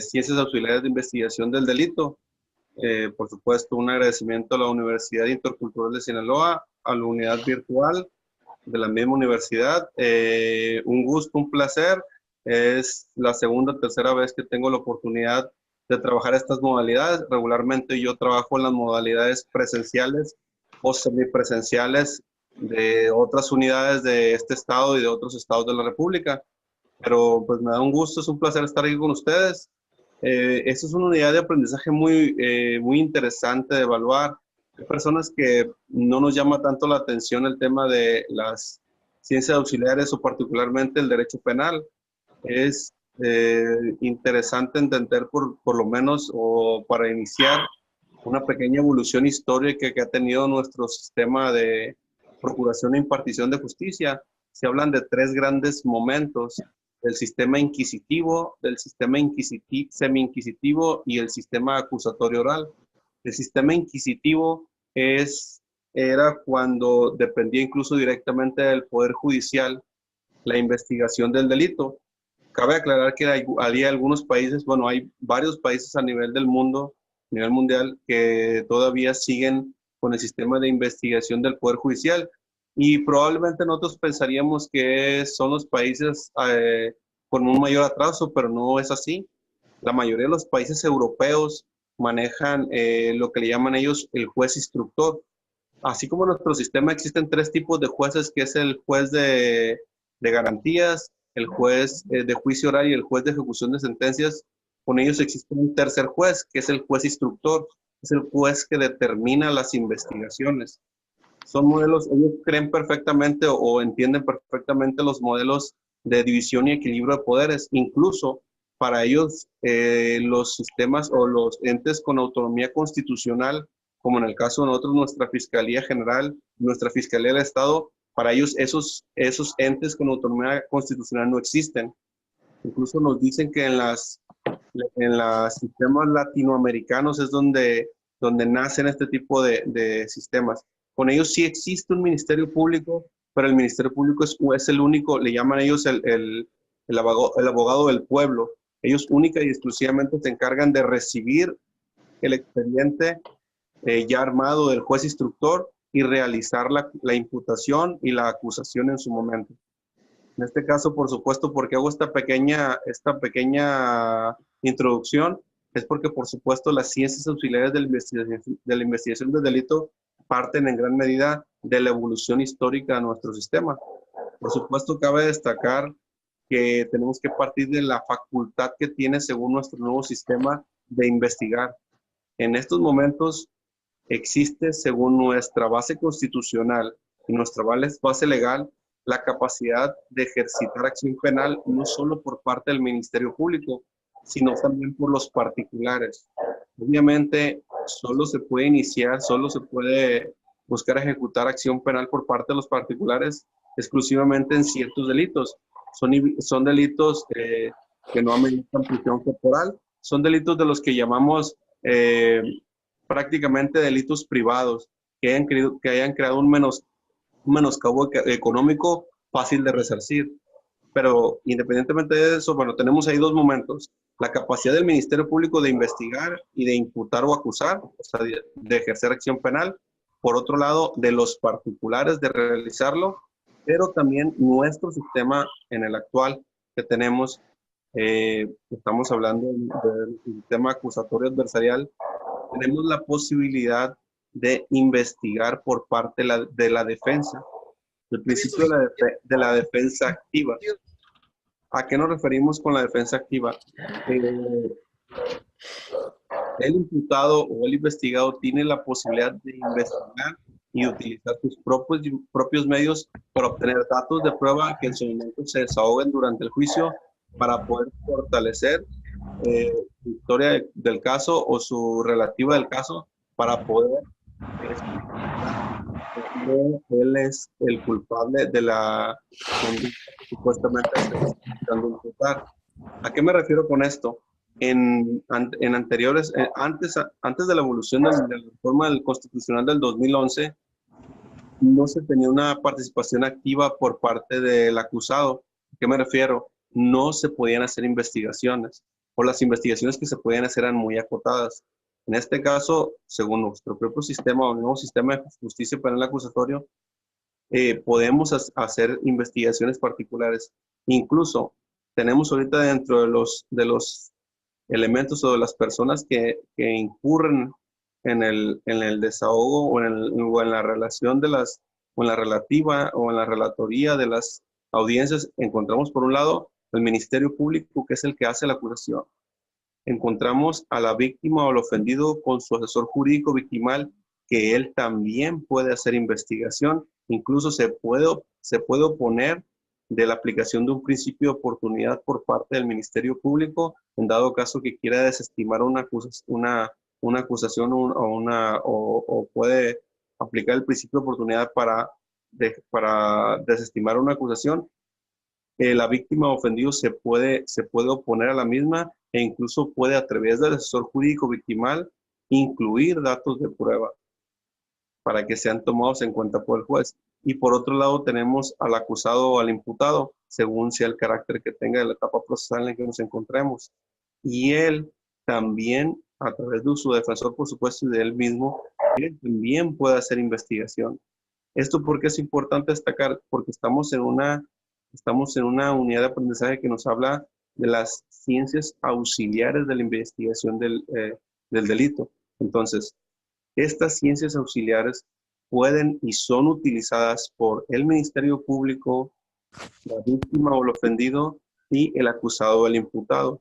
Ciencias Auxiliares de Investigación del Delito. Por supuesto, un agradecimiento a la Universidad Intercultural de Sinaloa, a la unidad virtual de la misma universidad. Un gusto, un placer. Es la segunda o tercera vez que tengo la oportunidad de trabajar estas modalidades. Regularmente yo trabajo en las modalidades presenciales o semipresenciales de otras unidades de este estado y de otros estados de la República. Pero pues me da un gusto, es un placer estar aquí con ustedes. Esta es una unidad de aprendizaje muy interesante de evaluar. Hay personas que no nos llama tanto la atención el tema de las ciencias auxiliares o particularmente el derecho penal. Es interesante entender por lo menos o para iniciar una pequeña evolución histórica que ha tenido nuestro sistema de procuración e impartición de justicia. Se hablan de tres grandes momentos: del sistema inquisitivo, del sistema semi-inquisitivo y el sistema acusatorio oral. El sistema inquisitivo era cuando dependía incluso directamente del Poder Judicial la investigación del delito. Cabe aclarar que hay algunos países, bueno, hay varios países a nivel del mundo, a nivel mundial, que todavía siguen con el sistema de investigación del Poder Judicial. Y probablemente nosotros pensaríamos que son los países con un mayor atraso, pero no es así. La mayoría de los países europeos manejan lo que le llaman ellos el juez instructor. Así como en nuestro sistema existen tres tipos de jueces, que es el juez de garantías, el juez de juicio oral y el juez de ejecución de sentencias. Con ellos existe un tercer juez, que es el juez instructor, es el juez que determina las investigaciones. Son modelos, ellos creen perfectamente o entienden perfectamente los modelos de división y equilibrio de poderes. Incluso para ellos los sistemas o los entes con autonomía constitucional, como en el caso de nosotros, nuestra Fiscalía General, nuestra Fiscalía del Estado, para ellos esos entes con autonomía constitucional no existen. Incluso nos dicen que en los sistemas latinoamericanos es donde nacen este tipo de sistemas. Con ellos sí existe un ministerio público, pero el ministerio público es el único, le llaman ellos el abogado del pueblo. Ellos única y exclusivamente se encargan de recibir el expediente ya armado del juez instructor y realizar la imputación y la acusación en su momento. En este caso, por supuesto, porque hago esta pequeña introducción, es porque, por supuesto, las ciencias auxiliares de la investigación del delito parten en gran medida de la evolución histórica de nuestro sistema. Por supuesto, cabe destacar que tenemos que partir de la facultad que tiene, según nuestro nuevo sistema, de investigar. En estos momentos existe, según nuestra base constitucional y nuestra base legal, la capacidad de ejercitar acción penal no solo por parte del Ministerio Público, sino también por los particulares. Obviamente, solo se puede iniciar, solo se puede buscar ejecutar acción penal por parte de los particulares exclusivamente en ciertos delitos. Son delitos que no ameritan prisión corporal, son delitos de los que llamamos prácticamente delitos privados, que hayan creado un menoscabo económico fácil de resarcir. Pero independientemente de eso, bueno, tenemos ahí dos momentos: la capacidad del Ministerio Público de investigar y de imputar o acusar, o sea, de ejercer acción penal; por otro lado, de los particulares de realizarlo, pero también nuestro sistema en el actual que tenemos, estamos hablando del sistema acusatorio adversarial, tenemos la posibilidad de investigar por parte de la defensa. El principio de la defensa activa. ¿A qué nos referimos con la defensa activa? El imputado o el investigado tiene la posibilidad de investigar y utilizar sus propios medios para obtener datos de prueba que en su momento se desahoguen durante el juicio para poder fortalecer su historia del caso o su relativa del caso, para poder él es el culpable de la conducta que supuestamente se está intentando imputar. ¿A qué me refiero con esto? En anteriores, antes de la evolución de la reforma constitucional del 2011, no se tenía una participación activa por parte del acusado. ¿A qué me refiero? No se podían hacer investigaciones. o las investigaciones que se pueden hacer eran muy acotadas. En este caso, según nuestro propio sistema o el nuevo sistema de justicia penal acusatorio, podemos hacer investigaciones particulares. Incluso tenemos ahorita dentro de los elementos o de las personas que incurren en el desahogo o en la relación de las, o en la relativa o en la relatoría de las audiencias, encontramos por un lado el Ministerio Público, que es el que hace la acusación. Encontramos a la víctima o al ofendido con su asesor jurídico victimal, que él también puede hacer investigación. Incluso se puede oponer de la aplicación de un principio de oportunidad por parte del Ministerio Público, en dado caso que quiera desestimar una acusación o puede aplicar el principio de oportunidad para desestimar una acusación. La víctima ofendido se puede oponer a la misma e incluso puede, a través del asesor jurídico victimal, incluir datos de prueba para que sean tomados en cuenta por el juez. Y por otro lado tenemos al acusado o al imputado, según sea el carácter que tenga de la etapa procesal en la que nos encontremos. Y él también, a través de su defensor, por supuesto, y de él mismo, él también puede hacer investigación. ¿Esto por qué es importante destacar? Porque estamos en una unidad de aprendizaje que nos habla de las ciencias auxiliares de la investigación del delito. Entonces, estas ciencias auxiliares pueden y son utilizadas por el Ministerio Público, la víctima o el ofendido y el acusado o el imputado,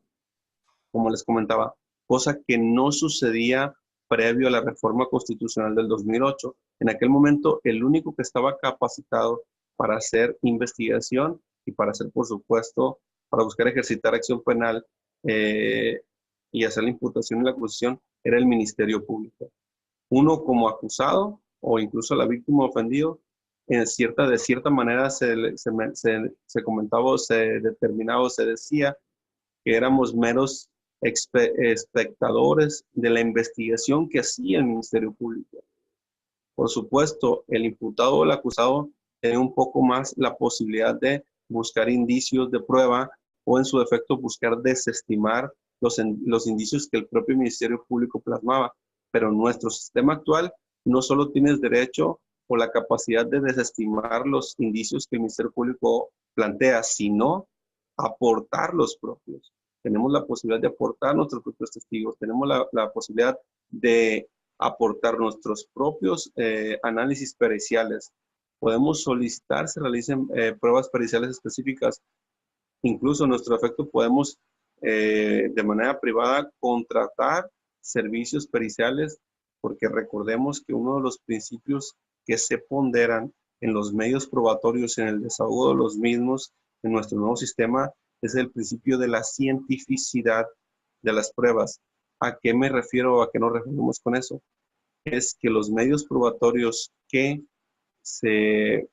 como les comentaba, cosa que no sucedía previo a la reforma constitucional del 2008. En aquel momento, el único que estaba capacitado para hacer investigación y para hacer, por supuesto, para buscar ejercitar acción penal y hacer la imputación y la acusación, era el Ministerio Público. Uno como acusado o incluso la víctima ofendido, de cierta manera se comentaba o se determinaba o se decía que éramos meros espectadores de la investigación que hacía el Ministerio Público. Por supuesto, el imputado o el acusado tiene un poco más la posibilidad de buscar indicios de prueba o en su defecto buscar desestimar los indicios que el propio Ministerio Público plasmaba. Pero en nuestro sistema actual no solo tienes derecho o la capacidad de desestimar los indicios que el Ministerio Público plantea, sino aportar los propios. Tenemos la posibilidad de aportar nuestros propios testigos, tenemos la posibilidad de aportar nuestros propios análisis periciales. Podemos solicitar, se realicen pruebas periciales específicas. Incluso en nuestro efecto podemos de manera privada contratar servicios periciales, porque recordemos que uno de los principios que se ponderan en los medios probatorios, en el desahogo de los mismos, en nuestro nuevo sistema, es el principio de la cientificidad de las pruebas. ¿A qué me refiero o a qué nos referimos con eso? Es que los medios probatorios que se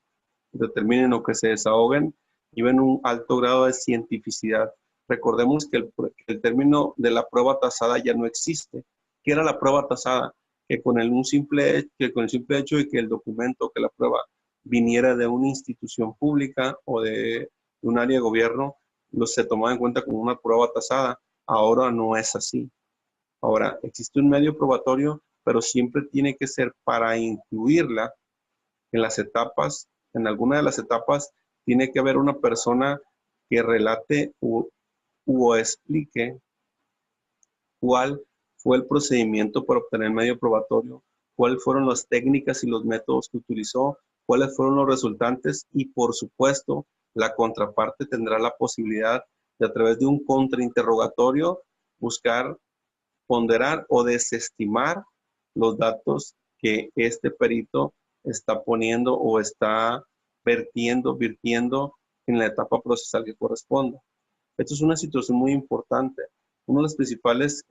determinen o que se desahoguen lleven un alto grado de cientificidad. Recordemos que el término de la prueba tasada ya no existe. ¿Qué era la prueba tasada? Que con el simple hecho de que el documento, que la prueba viniera de una institución pública o de un área de gobierno, se tomaba en cuenta como una prueba tasada. Ahora no es así. Ahora, existe un medio probatorio, pero siempre tiene que ser para incluirla en las etapas, en alguna de las etapas, tiene que haber una persona que relate o explique cuál fue el procedimiento para obtener el medio probatorio, cuáles fueron las técnicas y los métodos que utilizó, cuáles fueron los resultantes y, por supuesto, la contraparte tendrá la posibilidad de, a través de un contrainterrogatorio, buscar ponderar o desestimar los datos que este perito está poniendo o está virtiendo en la etapa procesal que corresponda. Esto es una situación muy importante. Unas principales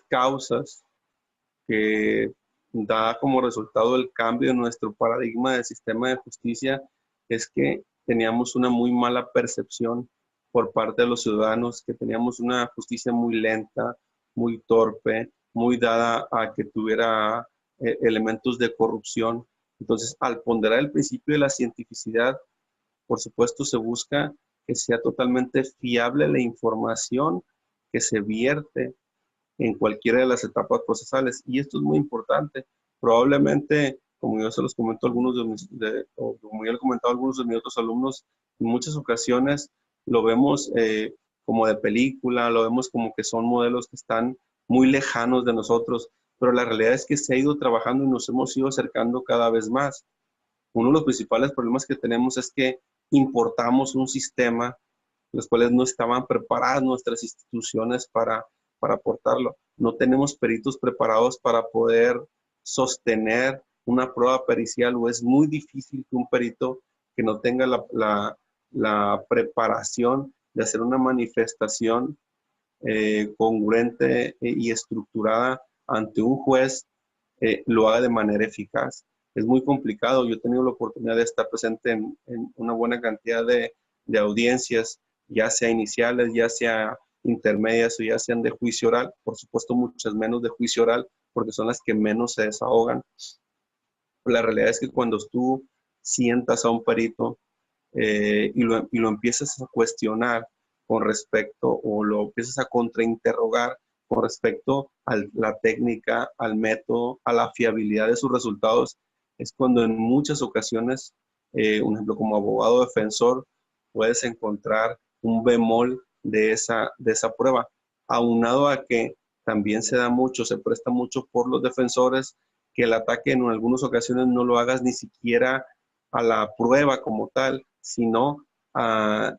causas que da como resultado el cambio en nuestro paradigma del sistema de justicia es que teníamos una muy mala percepción por parte de los ciudadanos, que teníamos una justicia muy lenta, muy torpe, muy dada a que tuviera elementos de corrupción. Entonces, al ponderar el principio de la cientificidad, por supuesto se busca que sea totalmente fiable la información que se vierte en cualquiera de las etapas procesales. Y esto es muy importante. Probablemente, como yo se los comento a algunos o como yo le he comentado a algunos de mis otros alumnos, en muchas ocasiones lo vemos como de película, lo vemos como que son modelos que están muy lejanos de nosotros, pero la realidad es que se ha ido trabajando y nos hemos ido acercando cada vez más. Uno de los principales problemas que tenemos es que importamos un sistema, los cuales no estaban preparadas nuestras instituciones para aportarlo. No tenemos peritos preparados para poder sostener una prueba pericial, o es muy difícil que un perito que no tenga la preparación de hacer una manifestación congruente y estructurada ante un juez lo haga de manera eficaz. Es muy complicado. Yo he tenido la oportunidad de estar presente en una buena cantidad de audiencias, ya sea iniciales, ya sea intermedias o ya sean de juicio oral. Por supuesto, muchas menos de juicio oral, porque son las que menos se desahogan. La realidad es que cuando tú sientas a un perito y lo empiezas a cuestionar con respecto, o lo empiezas a contrainterrogar con respecto a la técnica, al método, a la fiabilidad de sus resultados, es cuando en muchas ocasiones, un ejemplo como abogado defensor, puedes encontrar un bemol de esa prueba, aunado a que también se da mucho, se presta mucho por los defensores que el ataque en algunas ocasiones no lo hagas ni siquiera a la prueba como tal, sino a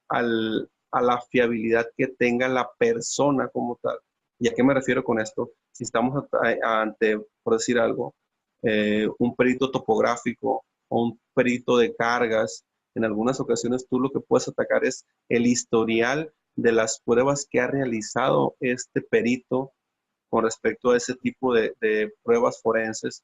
la fiabilidad que tenga la persona como tal. ¿Y a qué me refiero con esto? Si estamos ante, por decir algo, un perito topográfico o un perito de cargas, en algunas ocasiones tú lo que puedes atacar es el historial de las pruebas que ha realizado este perito con respecto a ese tipo de pruebas forenses.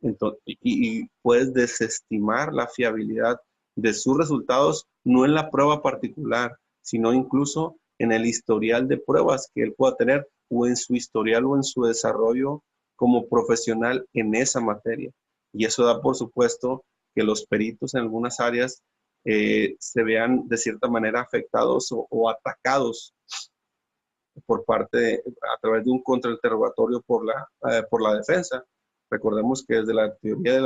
Entonces, y puedes desestimar la fiabilidad de sus resultados, no en la prueba particular, sino incluso en el historial de pruebas que él pueda tener, o en su historial o en su desarrollo como profesional en esa materia. Y eso da por supuesto que los peritos en algunas áreas se vean de cierta manera afectados o atacados por a través de un contrainterrogatorio por la defensa. Recordemos que desde la teoría de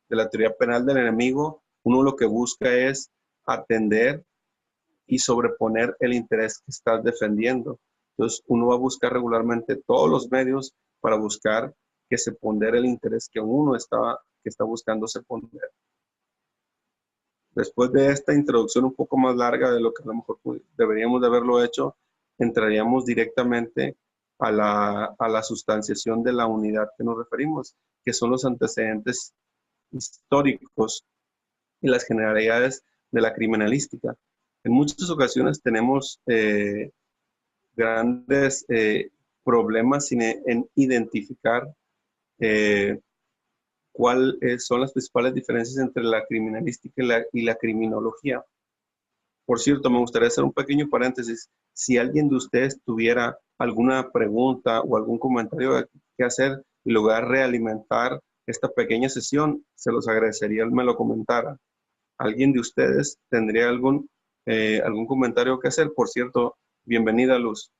la teoría penal del enemigo, uno lo que busca es atender y sobreponer el interés que estás defendiendo. Entonces, uno va a buscar regularmente todos los medios para buscar que se pondere el interés que que está buscando se pondere. Después de esta introducción un poco más larga de lo que a lo mejor deberíamos de haberlo hecho, entraríamos directamente a la sustanciación de la unidad que nos referimos, que son los antecedentes históricos y las generalidades de la criminalística. En muchas ocasiones tenemos grandes problemas en identificar cuáles son las principales diferencias entre la criminalística y la criminología. Por cierto, me gustaría hacer un pequeño paréntesis. Si alguien de ustedes tuviera alguna pregunta o algún comentario que hacer y lograr realimentar esta pequeña sesión, se los agradecería me lo comentara. ¿Alguien de ustedes tendría algún comentario que hacer? Por cierto, bienvenida, Luz.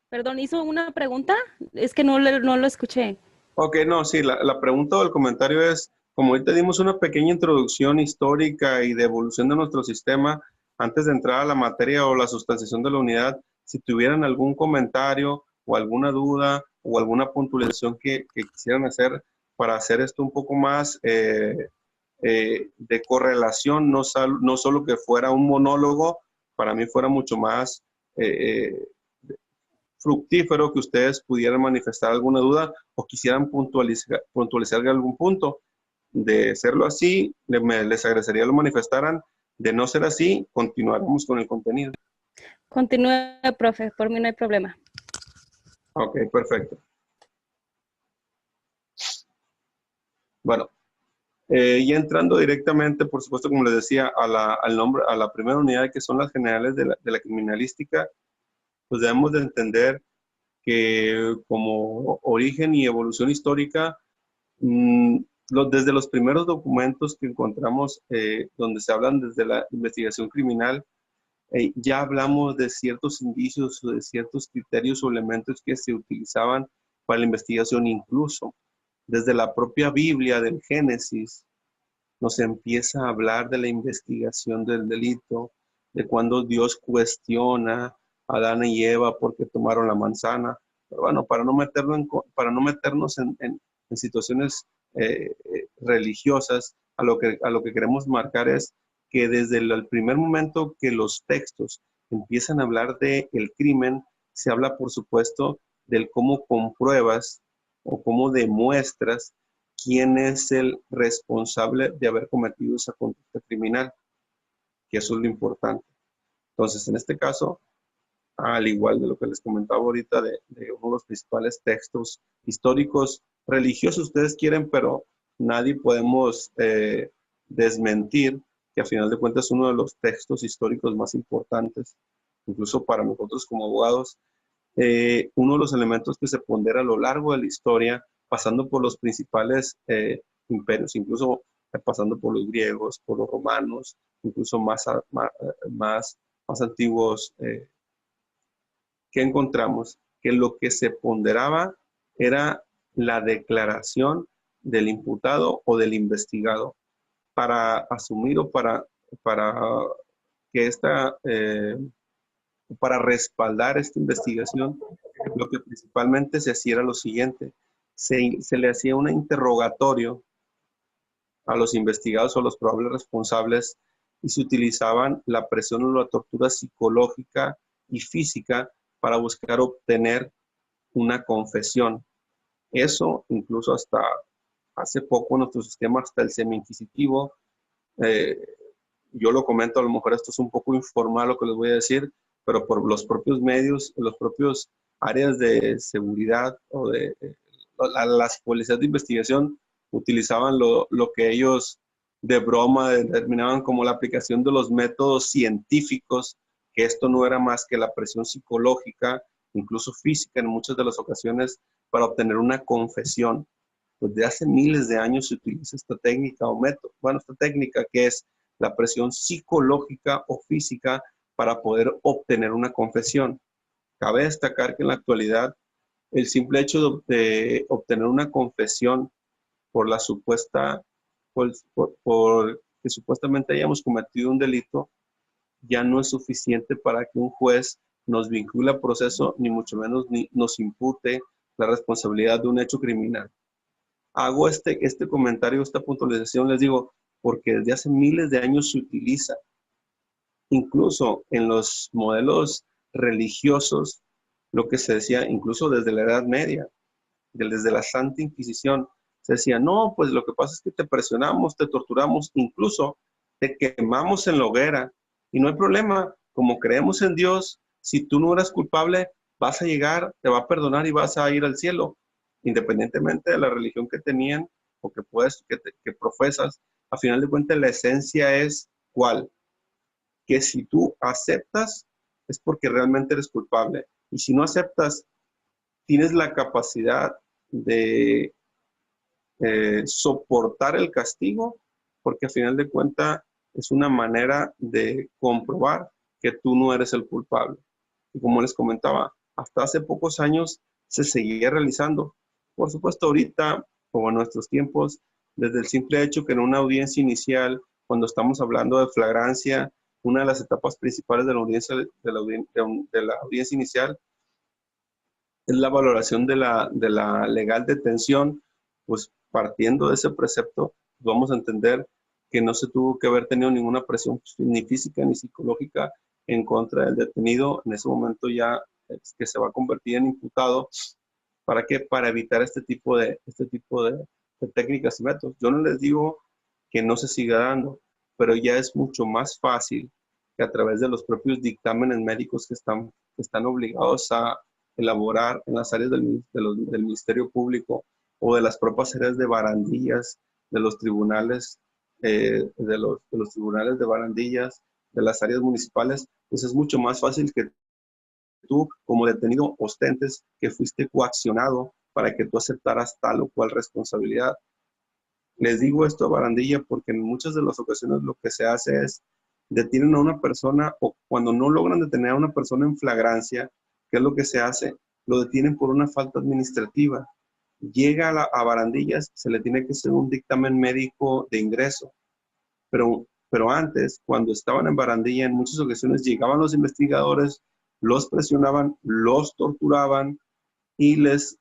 Perdón, ¿hizo una pregunta? Es que no lo escuché. Ok, no, sí, la pregunta o el comentario es, como ahorita dimos una pequeña introducción histórica y de evolución de nuestro sistema, antes de entrar a la materia o la sustanciación de la unidad, si tuvieran algún comentario o alguna duda o alguna puntualización que quisieran hacer para hacer esto un poco más de correlación, no solo que fuera un monólogo, para mí fuera mucho más fructífero que ustedes pudieran manifestar alguna duda o quisieran puntualizar algún punto. De serlo así, les agradecería lo manifestaran. De no ser así, continuaremos con el contenido. Continúe, profe, por mí no hay problema. Ok, perfecto. Bueno, y entrando directamente, por supuesto, como les decía, a la primera unidad, que son las generales de la criminalística, pues debemos de entender que como origen y evolución histórica, Mm, desde los primeros documentos que encontramos donde se hablan desde la investigación criminal, ya hablamos de ciertos indicios o de ciertos criterios o elementos que se utilizaban para la investigación. Incluso desde la propia Biblia del Génesis nos empieza a hablar de la investigación del delito, de cuando Dios cuestiona a Adán y Eva porque tomaron la manzana. Pero bueno, para no meternos en situaciones religiosas, a lo que queremos marcar es que desde el primer momento que los textos empiezan a hablar de el crimen, se habla, por supuesto, del cómo compruebas o cómo demuestras quién es el responsable de haber cometido esa conducta criminal, que eso es lo importante. Entonces, en este caso, al igual de lo que les comentaba ahorita de uno de los principales textos históricos, religiosos, ustedes quieren, pero nadie podemos desmentir que a final de cuentas es uno de los textos históricos más importantes, incluso para nosotros como abogados. Uno de los elementos que se pondera a lo largo de la historia, pasando por los principales imperios, incluso pasando por los griegos, por los romanos, incluso más antiguos, ¿qué encontramos? Que lo que se ponderaba era la declaración del imputado o del investigado para asumir o para que para respaldar esta investigación. Lo que principalmente se hacía era lo siguiente: se le hacía un interrogatorio a los investigados o a los probables responsables y se utilizaban la presión o la tortura psicológica y física para buscar obtener una confesión. Eso incluso hasta hace poco nuestro sistema, hasta el semi-inquisitivo, eh, yo lo comento, a lo mejor esto es un poco informal lo que les voy a decir, pero por los propios medios, los propios áreas de seguridad o de las policías de investigación utilizaban lo que ellos de broma determinaban como la aplicación de los métodos científicos, que esto no era más que la presión psicológica, incluso física en muchas de las ocasiones, para obtener una confesión. Pues de hace miles de años se utiliza esta técnica o método, bueno, esta técnica que es la presión psicológica o física para poder obtener una confesión. Cabe destacar que en la actualidad el simple hecho de obtener una confesión por la supuesta, por que supuestamente hayamos cometido un delito, ya no es suficiente para que un juez nos vincule al proceso, ni mucho menos nos impute la responsabilidad de un hecho criminal. Hago este comentario, esta puntualización, les digo, porque desde hace miles de años se utiliza. Incluso en los modelos religiosos, lo que se decía, incluso desde la Edad Media, desde la Santa Inquisición, se decía, no, pues lo que pasa es que te presionamos, te torturamos, incluso te quemamos en la hoguera, y no hay problema, como creemos en Dios, si tú no eres culpable, vas a llegar, te va a perdonar y vas a ir al cielo, independientemente de la religión que tenían o que profesas. A final de cuentas, la esencia es ¿cuál? Que si tú aceptas, es porque realmente eres culpable. Y si no aceptas, tienes la capacidad de soportar el castigo, porque a final de cuentas es una manera de comprobar que tú no eres el culpable. Y como les comentaba, hasta hace pocos años se seguía realizando. Por supuesto, ahorita, como en nuestros tiempos, desde el simple hecho que en una audiencia inicial, cuando estamos hablando de flagrancia, una de las etapas principales de la audiencia, de la audiencia inicial es la valoración de la legal detención. Pues partiendo de ese precepto, vamos a entender que no se tuvo que haber tenido ninguna presión ni física ni psicológica en contra del detenido. En ese momento ya es que se va a convertir en imputado. ¿Para qué? Para evitar este tipo de técnicas y métodos. Yo no les digo que no se siga dando, pero ya es mucho más fácil que a través de los propios dictámenes médicos que están obligados a elaborar en las áreas del Ministerio Público o de las propias áreas de barandillas, de los tribunales, de los tribunales de barandillas, de las áreas municipales, pues es mucho más fácil que tú como detenido ostentes que fuiste coaccionado para que tú aceptaras tal o cual responsabilidad. Les digo esto a barandilla porque en muchas de las ocasiones lo que se hace es detienen a una persona, o cuando no logran detener a una persona en flagrancia, ¿qué es lo que se hace? Lo detienen por una falta administrativa. Llega a barandillas, se le tiene que hacer un dictamen médico de ingreso. Pero antes, cuando estaban en barandilla, en muchas ocasiones llegaban los investigadores, los presionaban, los torturaban y les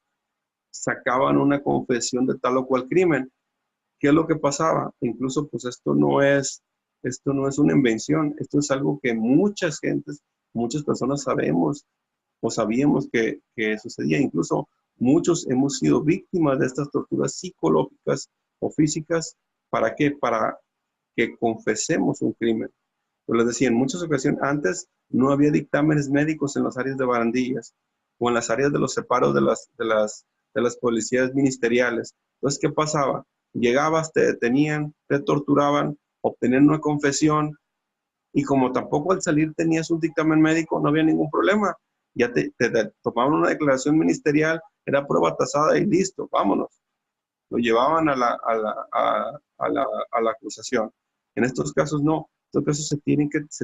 sacaban una confesión de tal o cual crimen. ¿Qué es lo que pasaba? Incluso, pues esto no es una invención, esto es algo que muchas gentes, muchas personas sabemos o sabíamos que sucedía. Incluso muchos hemos sido víctimas de estas torturas psicológicas o físicas. ¿Para qué? Para que confesemos un crimen. Yo les decía, en muchas ocasiones antes no había dictámenes médicos en las áreas de barandillas o en las áreas de los separos de las policías ministeriales. Entonces, ¿qué pasaba? Llegabas, te detenían, te torturaban, obtenían una confesión y como tampoco al salir tenías un dictamen médico, no había ningún problema. Ya te tomaban una declaración ministerial, era prueba tasada y listo, vámonos. Lo llevaban a la acusación. En estos casos no. En estos casos se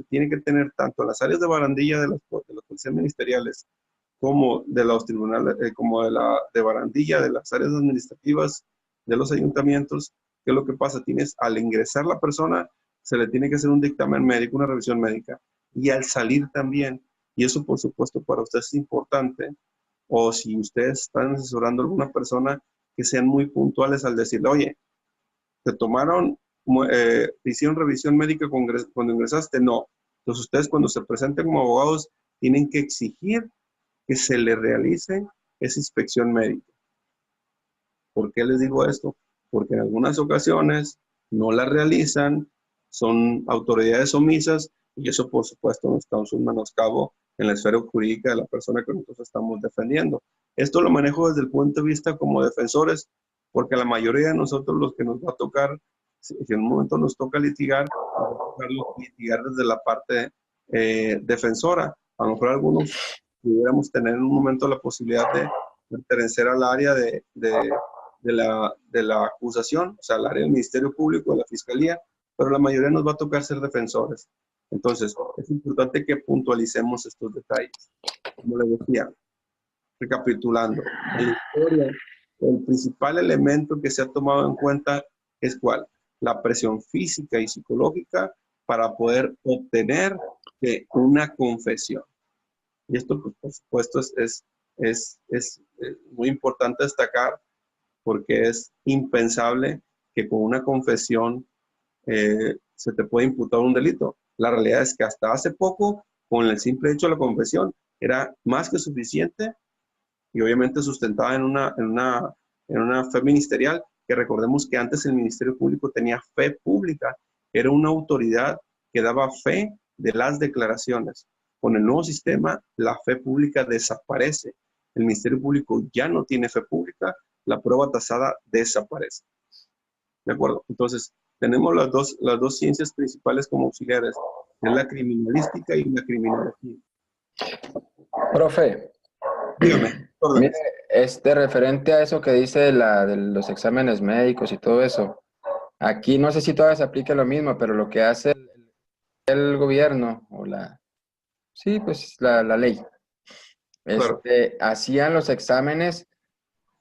tiene que tener tanto en las áreas de barandilla de las policías ministeriales como de los tribunales, como de barandilla, de las áreas administrativas, de los ayuntamientos. ¿Qué es lo que pasa? Al ingresar la persona, se le tiene que hacer un dictamen médico, una revisión médica, y al salir también. Y eso, por supuesto, para usted es importante. O si ustedes están asesorando a alguna persona, que sean muy puntuales al decirle, oye, ¿te tomaron, hicieron revisión médica cuando ingresaste? No. Entonces ustedes cuando se presenten como abogados tienen que exigir que se le realice esa inspección médica. ¿Por qué les digo esto? Porque en algunas ocasiones no la realizan, son autoridades omisas y eso por supuesto nos causa un menoscabo en la esfera jurídica de la persona que nosotros estamos defendiendo. Esto lo manejo desde el punto de vista como defensores, porque la mayoría de nosotros los que nos va a tocar, si en un momento nos toca litigar, nos va a tocar litigar desde la parte defensora. A lo mejor algunos pudiéramos tener en un momento la posibilidad de pertenecer al área de la acusación, o sea, al área del Ministerio Público, de la Fiscalía, pero la mayoría nos va a tocar ser defensores. Entonces, es importante que puntualicemos estos detalles. Como les decía, recapitulando, en la historia, el principal elemento que se ha tomado en cuenta es ¿cuál? La presión física y psicológica para poder obtener una confesión. Y esto, pues, por supuesto, es muy importante destacar porque es impensable que con una confesión se te pueda imputar un delito. La realidad es que hasta hace poco, con el simple hecho de la confesión, era más que suficiente y obviamente sustentada en una fe ministerial, que recordemos que antes el Ministerio Público tenía fe pública, era una autoridad que daba fe de las declaraciones. Con el nuevo sistema, la fe pública desaparece. El Ministerio Público ya no tiene fe pública, la prueba tasada desaparece. ¿De acuerdo? Entonces, tenemos las dos ciencias principales como auxiliares, es la criminalística y la criminología. Profe, dígame. Mire, referente a eso que dice de los exámenes médicos y todo eso, aquí no sé si todavía se aplica lo mismo, pero lo que hace el gobierno o sí, pues la ley, Claro. hacían los exámenes,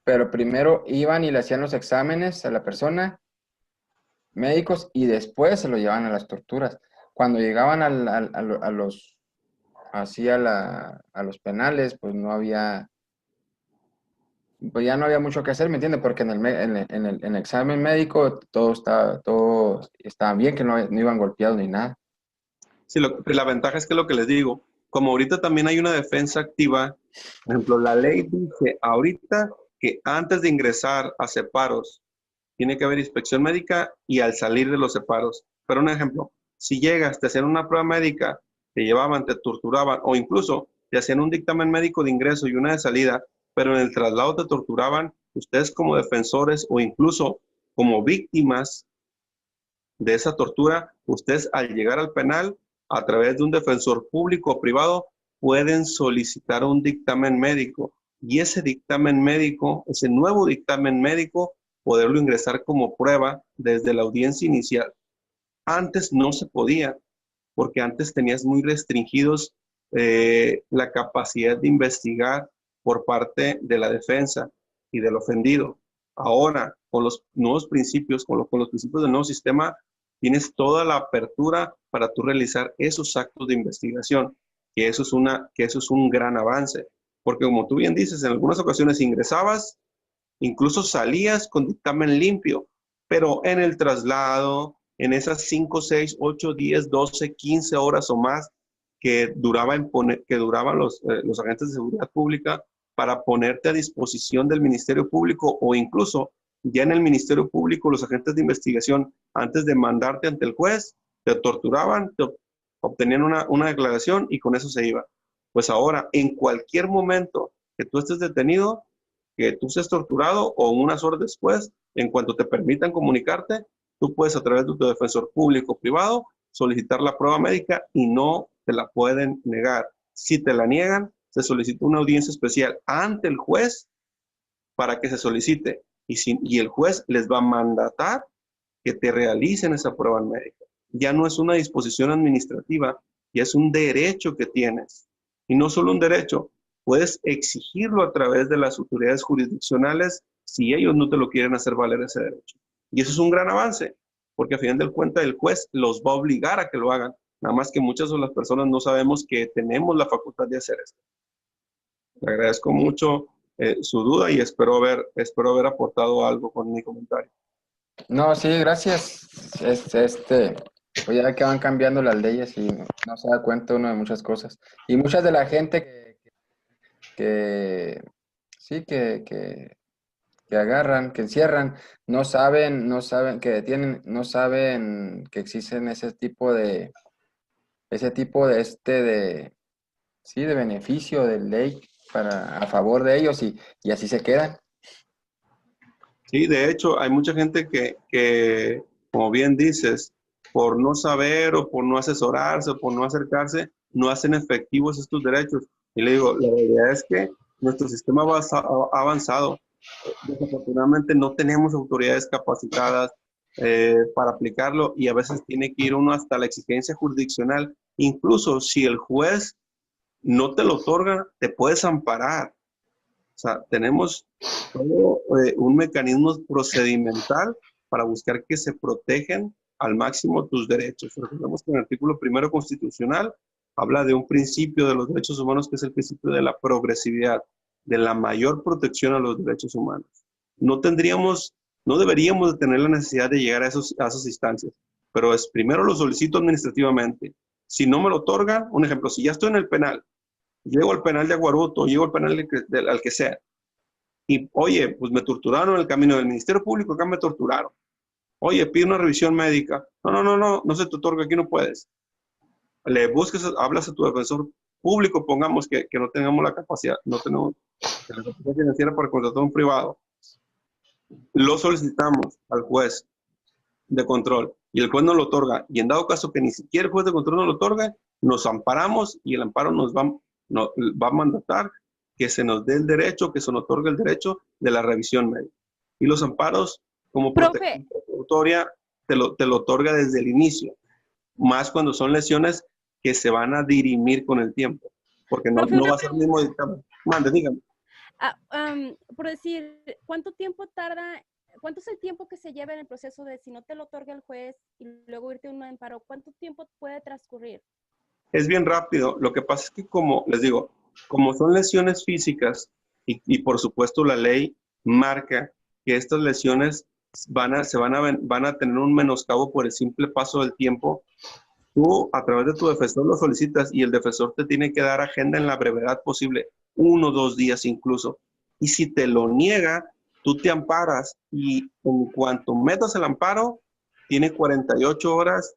pero primero iban y le hacían los exámenes a la persona, médicos, y después se lo llevaban a las torturas. Cuando llegaban a los penales, pues ya no había mucho que hacer, ¿me entiendes? Porque en el examen médico todo estaba bien, que no iban golpeados ni nada. Sí, la ventaja es que lo que les digo, como ahorita también hay una defensa activa, por ejemplo, la ley dice ahorita que antes de ingresar a separos tiene que haber inspección médica y al salir de los separos. Pero un ejemplo, si llegas, te hacían una prueba médica, te llevaban, te torturaban o incluso te hacían un dictamen médico de ingreso y una de salida, pero en el traslado te torturaban, ustedes como defensores o incluso como víctimas de esa tortura, ustedes al llegar al penal, a través de un defensor público o privado, pueden solicitar un dictamen médico y ese dictamen médico, ese nuevo dictamen médico, poderlo ingresar como prueba desde la audiencia inicial. Antes no se podía, porque antes tenías muy restringidos la capacidad de investigar por parte de la defensa y del ofendido. Ahora, con los nuevos principios, con los principios del nuevo sistema, tienes toda la apertura para tú realizar esos actos de investigación, que eso es un gran avance. Porque como tú bien dices, en algunas ocasiones ingresabas, incluso salías con dictamen limpio, pero en el traslado, en esas 5, 6, 8, 10, 12, 15 horas o más que duraban los agentes de seguridad pública para ponerte a disposición del Ministerio Público, o incluso ya en el Ministerio Público los agentes de investigación, antes de mandarte ante el juez, te torturaban, obtenían una declaración y con eso se iba. Pues ahora, en cualquier momento que tú estés detenido, que tú seas torturado o unas horas después, en cuanto te permitan comunicarte, tú puedes a través de tu defensor público o privado solicitar la prueba médica y no te la pueden negar. Si te la niegan, se solicita una audiencia especial ante el juez para que se solicite y el juez les va a mandatar que te realicen esa prueba médica. Ya no es una disposición administrativa, ya es un derecho que tienes. Y no solo un derecho, puedes exigirlo a través de las autoridades jurisdiccionales si ellos no te lo quieren hacer valer ese derecho. Y eso es un gran avance, porque a final de cuentas el juez los va a obligar a que lo hagan. Nada más que muchas de las personas no sabemos que tenemos la facultad de hacer esto. Le agradezco mucho su duda y espero haber aportado algo con mi comentario. No, sí, gracias. Pues ya que van cambiando las leyes y no se da cuenta uno de muchas cosas. Y muchas de la gente sí, que agarran, que encierran, no saben que detienen, no saben que existen ese tipo de sí, de beneficio de ley a favor de ellos y así se quedan. Sí, de hecho, hay mucha gente que, como bien dices, por no saber o por no asesorarse o por no acercarse, no hacen efectivos estos derechos. Y le digo, la realidad es que nuestro sistema ha avanzado. Desafortunadamente no tenemos autoridades capacitadas para aplicarlo y a veces tiene que ir uno hasta la exigencia jurisdiccional. Incluso si el juez no te lo otorga, te puedes amparar. O sea, tenemos todo un mecanismo procedimental para buscar que se protejan al máximo tus derechos. Recordemos que en el artículo 1 constitucional habla de un principio de los derechos humanos que es el principio de la progresividad, de la mayor protección a los derechos humanos. No deberíamos de tener la necesidad de llegar a esas instancias, pero primero lo solicito administrativamente. Si no me lo otorgan, un ejemplo, si ya estoy en el penal, llego al penal de Aguaruto, llego al penal al que sea, y oye, pues me torturaron en el camino del Ministerio Público, acá me torturaron. Oye, pide una revisión médica. No se te otorga, aquí no puedes. Hablas a tu defensor público, pongamos que no tengamos la capacidad, no tenemos la capacidad financiera para contratar un privado. Lo solicitamos al juez de control y el juez no lo otorga. Y en dado caso que ni siquiera el juez de control no lo otorga, nos amparamos y el amparo nos va a mandatar que se nos dé el derecho, que se nos otorgue el derecho de la revisión médica. Y los amparos, como protección precautoria, te lo otorga desde el inicio, más cuando son lesiones que se van a dirimir con el tiempo, porque no va a ser el mismo dictamen. Mande, dígame. Por decir, ¿cuánto es el tiempo que se lleva en el proceso de si no te lo otorga el juez y luego irte a un amparo? ¿Cuánto tiempo puede transcurrir? Es bien rápido. Lo que pasa es que, como les digo, como son lesiones físicas y por supuesto la ley marca que estas lesiones van a tener un menoscabo por el simple paso del tiempo, tú a través de tu defensor lo solicitas y el defensor te tiene que dar agenda en la brevedad posible, 1 o 2 días incluso. Y si te lo niega, tú te amparas y en cuanto metas el amparo, tiene 48 horas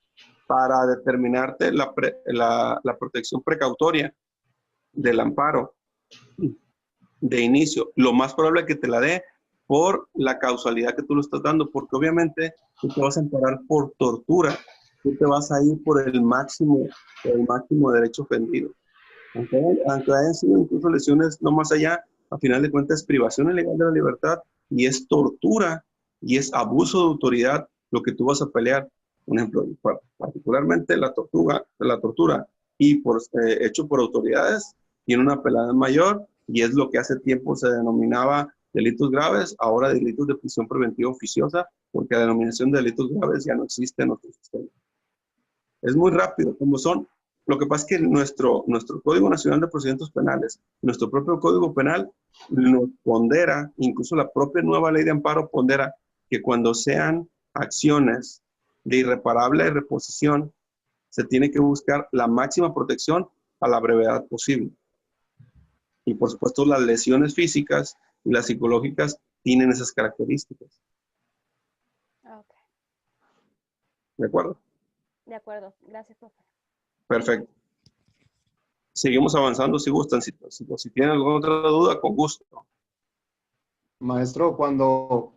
para determinarte la protección precautoria del amparo de inicio. Lo más probable es que te la dé por la causalidad que tú lo estás dando, porque obviamente tú te vas a amparar por tortura, tú te vas a ir por el máximo derecho ofendido. Aunque hayan sido incluso lesiones no más allá, a final de cuentas es privación ilegal de la libertad y es tortura y es abuso de autoridad lo que tú vas a pelear. Un ejemplo, particularmente la tortura y hecho por autoridades, tiene una pelada mayor y es lo que hace tiempo se denominaba delitos graves, ahora delitos de prisión preventiva oficiosa, porque la denominación de delitos graves ya no existe en nuestro sistema. Es muy rápido, como son. Lo que pasa es que nuestro Código Nacional de Procedimientos Penales, nuestro propio Código Penal, nos pondera, incluso la propia nueva ley de amparo pondera que cuando sean acciones de irreparable reposición, se tiene que buscar la máxima protección a la brevedad posible. Y por supuesto las lesiones físicas y las psicológicas tienen esas características. Ok, ¿De acuerdo? de acuerdo. Gracias, profe. Perfecto. Seguimos avanzando si gustan. Si tienen alguna otra duda, con gusto. Maestro, cuando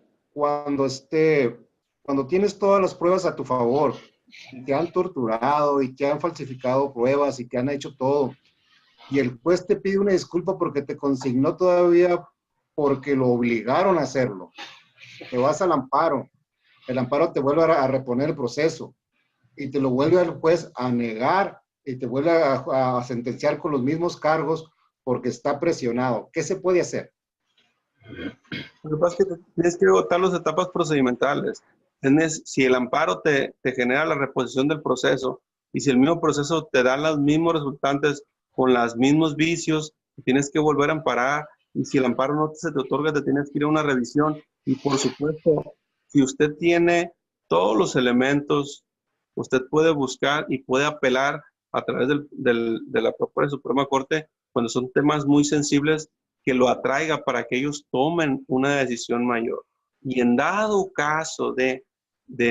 tienes todas las pruebas a tu favor, y te han torturado y te han falsificado pruebas y te han hecho todo, y el juez te pide una disculpa porque te consignó todavía porque lo obligaron a hacerlo, te vas al amparo, el amparo te vuelve a reponer el proceso y te lo vuelve al juez a negar y te vuelve a sentenciar con los mismos cargos porque está presionado. ¿Qué se puede hacer? Lo que pasa es que tienes que agotar las etapas procedimentales. Si el amparo te genera la reposición del proceso y si el mismo proceso te da los mismos resultantes con los mismos vicios, tienes que volver a amparar. Y si el amparo no se te otorga, te tienes que ir a una revisión. Y por supuesto, si usted tiene todos los elementos, usted puede buscar y puede apelar a través de la propia Suprema Corte cuando son temas muy sensibles, que lo atraiga para que ellos tomen una decisión mayor. Y en dado caso de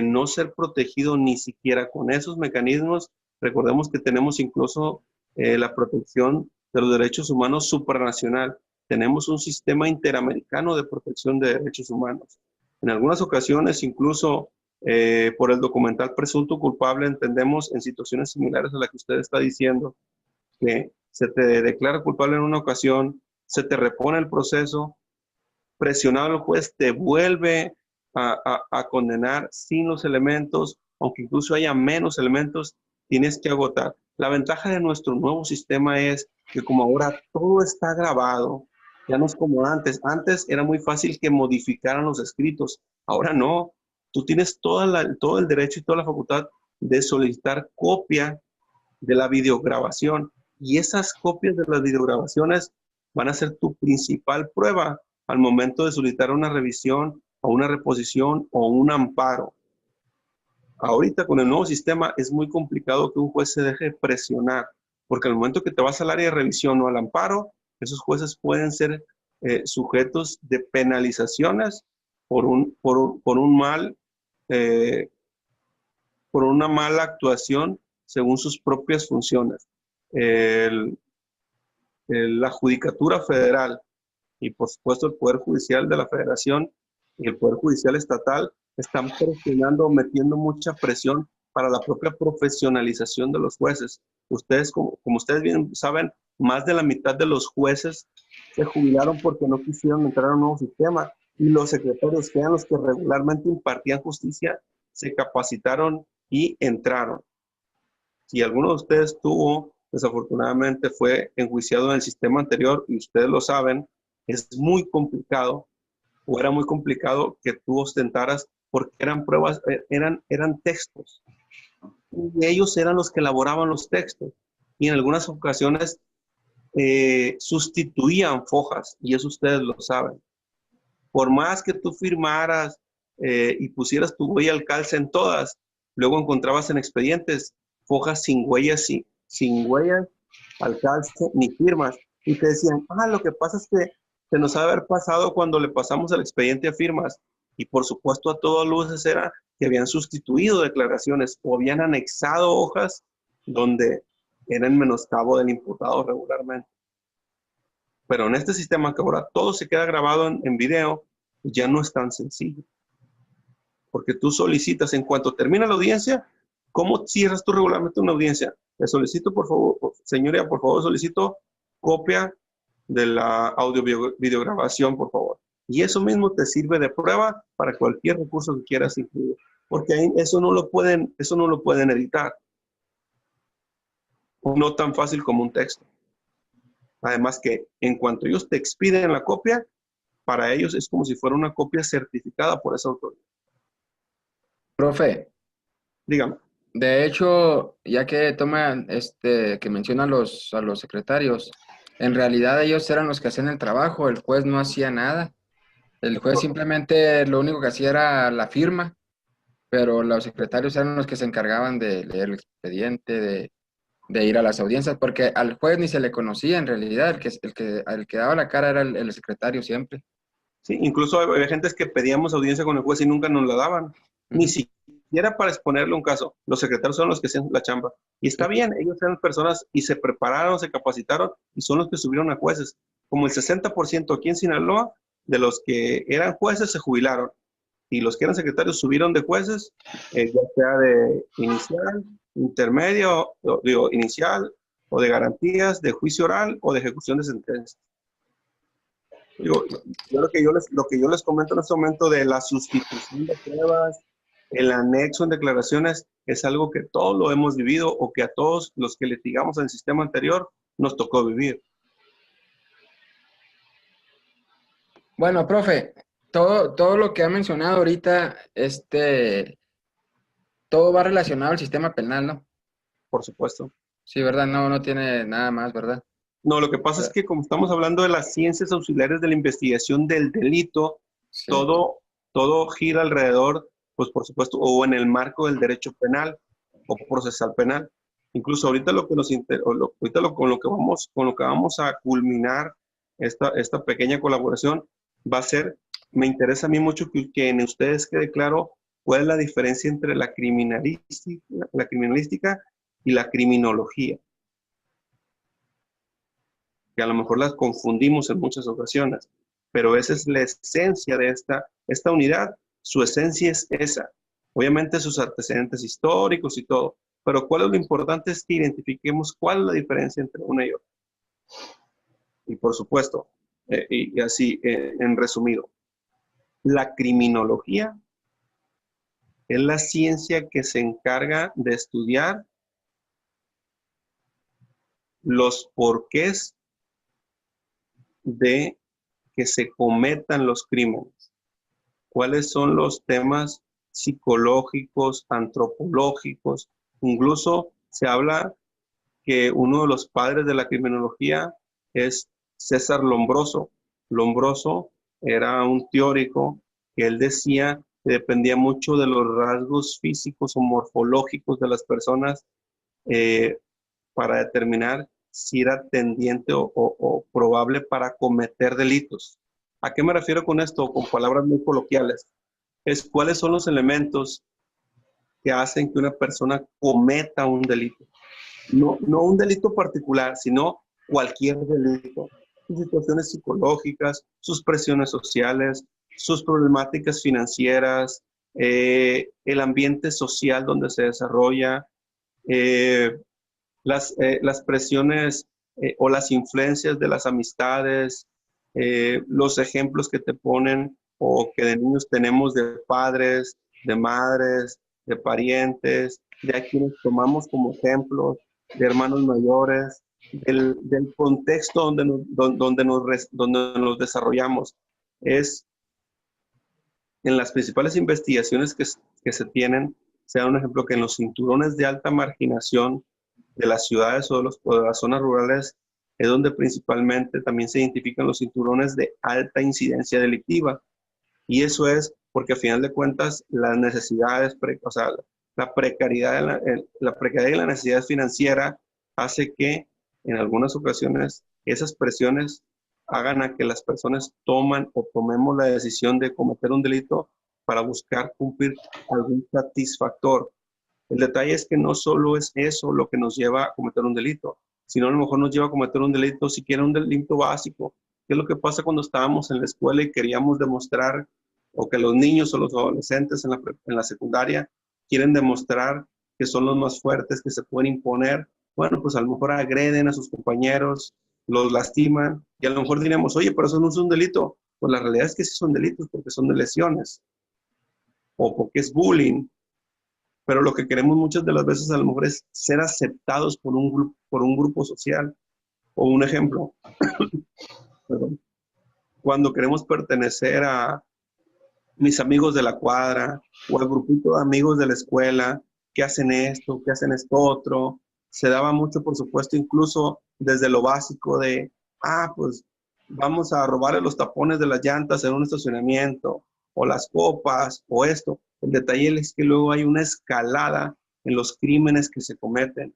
no ser protegido ni siquiera con esos mecanismos, recordemos que tenemos incluso la protección de los derechos humanos supranacional. Tenemos un sistema interamericano de protección de derechos humanos. En algunas ocasiones, incluso por el documental presunto culpable, entendemos en situaciones similares a la que usted está diciendo, que se te declara culpable en una ocasión, se te repone el proceso, presionado el juez te vuelve a condenar sin los elementos, aunque incluso haya menos elementos, tienes que agotar. La ventaja de nuestro nuevo sistema es que como ahora todo está grabado, ya no es como antes. Antes era muy fácil que modificaran los escritos, ahora no. Tú tienes todo el derecho y toda la facultad de solicitar copia de la videograbación y esas copias de las videograbaciones van a ser tu principal prueba al momento de solicitar una revisión o una reposición o un amparo. Ahorita con el nuevo sistema es muy complicado que un juez se deje presionar, porque al momento que te vas al área de revisión o al amparo, esos jueces pueden ser sujetos de penalizaciones por una mala actuación según sus propias funciones. La Judicatura Federal y por supuesto el Poder Judicial de la Federación y el Poder Judicial Estatal están presionando, metiendo mucha presión para la propia profesionalización de los jueces. Ustedes, como ustedes bien saben, más de la mitad de los jueces se jubilaron porque no quisieron entrar a un nuevo sistema y los secretarios, que eran los que regularmente impartían justicia, se capacitaron y entraron. Si alguno de ustedes desafortunadamente fue enjuiciado en el sistema anterior y ustedes lo saben, es muy complicado o era muy complicado que tú ostentaras porque eran pruebas, eran textos y ellos eran los que elaboraban los textos y en algunas ocasiones sustituían fojas y eso ustedes lo saben. Por más que tú firmaras y pusieras tu huella al calce en todas, luego encontrabas en expedientes fojas sin huellas, sin huellas al calce ni firmas. Y te decían, lo que pasa es que se nos ha de haber pasado cuando le pasamos el expediente a firmas. Y por supuesto a todas luces era que habían sustituido declaraciones o habían anexado hojas donde era en menoscabo del imputado regularmente. Pero en este sistema que ahora todo se queda grabado en video, ya no es tan sencillo. Porque tú solicitas, en cuanto termina la audiencia, ¿cómo cierras tú regularmente una audiencia? Le solicito, por favor, señoría, por favor, solicito copia de la audio-videograbación, por favor. Y eso mismo te sirve de prueba para cualquier recurso que quieras incluir, porque ahí eso no lo pueden editar, no tan fácil como un texto. Además que en cuanto ellos te expiden la copia, para ellos es como si fuera una copia certificada por esa autoridad. Profe, Dígame. de hecho, ya que toman, que menciona a los secretarios, en realidad ellos eran los que hacían el trabajo, el juez no hacía nada. El juez simplemente lo único que hacía era la firma, pero los secretarios eran los que se encargaban de leer el expediente, de ir a las audiencias, porque al juez ni se le conocía en realidad, el que daba la cara era el secretario siempre. Sí, incluso hay gente que pedíamos audiencia con el juez y nunca nos la daban. Ni siquiera para exponerle un caso. Los secretarios son los que hacían la chamba. Y está bien, ellos eran personas y se prepararon, se capacitaron y son los que subieron a jueces. Como el 60% aquí en Sinaloa de los que eran jueces se jubilaron. Y los que eran secretarios subieron de jueces, ya sea de inicial, intermedio, digo, inicial, o de garantías, de juicio oral o de ejecución de sentencias. Digo, lo que yo les comento en este momento de la sustitución de pruebas, el anexo en declaraciones, es algo que todos lo hemos vivido o que a todos los que litigamos en el sistema anterior nos tocó vivir. Bueno, profe, todo lo que ha mencionado ahorita, todo va relacionado al sistema penal, ¿no? Por supuesto. Sí, ¿verdad? No tiene nada más, ¿verdad? No, lo que pasa es que como estamos hablando de las ciencias auxiliares de la investigación del delito, Sí. todo gira alrededor, pues por supuesto, o en el marco del derecho penal o procesal penal. Incluso ahorita con lo que vamos a culminar esta pequeña colaboración va a ser, me interesa a mí mucho que en ustedes quede claro cuál es la diferencia entre la criminalística y la criminología, que a lo mejor las confundimos en muchas ocasiones, pero esa es la esencia de esta unidad, su esencia es esa. Obviamente sus antecedentes históricos y todo, pero ¿cuál es lo importante? Es que identifiquemos cuál es la diferencia entre una y otra. Y por supuesto, y así en resumido, la criminología es la ciencia que se encarga de estudiar los porqués de que se cometan los crímenes. ¿Cuáles son los temas psicológicos, antropológicos? Incluso se habla que uno de los padres de la criminología es César Lombroso. Lombroso era un teórico que él decía que dependía mucho de los rasgos físicos o morfológicos de las personas para determinar si era tendiente o probable para cometer delitos. ¿A qué me refiero con esto? Con palabras muy coloquiales. Es cuáles son los elementos que hacen que una persona cometa un delito. No un delito particular, sino cualquier delito. Sus situaciones psicológicas, sus presiones sociales, sus problemáticas financieras, el ambiente social donde se desarrolla, las presiones o las influencias de las amistades, los ejemplos que te ponen o que de niños tenemos de padres, de madres, de parientes, de a quienes tomamos como ejemplos, de hermanos mayores, del contexto donde nos desarrollamos. Es en las principales investigaciones que se tienen, se da un ejemplo que en los cinturones de alta marginación de las ciudades o de las zonas rurales es donde principalmente también se identifican los cinturones de alta incidencia delictiva. Y eso es porque a final de cuentas las necesidades, o sea, la precariedad y la necesidad financiera hace que en algunas ocasiones esas presiones hagan a que las personas tomemos la decisión de cometer un delito para buscar cumplir algún satisfactor. El detalle es que no solo es eso lo que nos lleva a cometer un delito, sino a lo mejor nos lleva a cometer un delito, siquiera un delito básico. ¿Qué es lo que pasa cuando estábamos en la escuela y queríamos demostrar, o que los niños o los adolescentes en la secundaria quieren demostrar que son los más fuertes, que se pueden imponer? Bueno, pues a lo mejor agreden a sus compañeros, los lastiman, y a lo mejor diríamos, oye, pero eso no es un delito. Pues la realidad es que sí son delitos porque son de lesiones, o porque es bullying, pero lo que queremos muchas de las veces a lo mejor es ser aceptados por un grupo social. O un ejemplo, perdón, cuando queremos pertenecer a mis amigos de la cuadra o al grupito de amigos de la escuela que hacen esto, que hacen esto otro, se daba mucho, por supuesto, incluso desde lo básico de, pues vamos a robarle los tapones de las llantas en un estacionamiento, o las copas, o esto. El detalle es que luego hay una escalada en los crímenes que se cometen.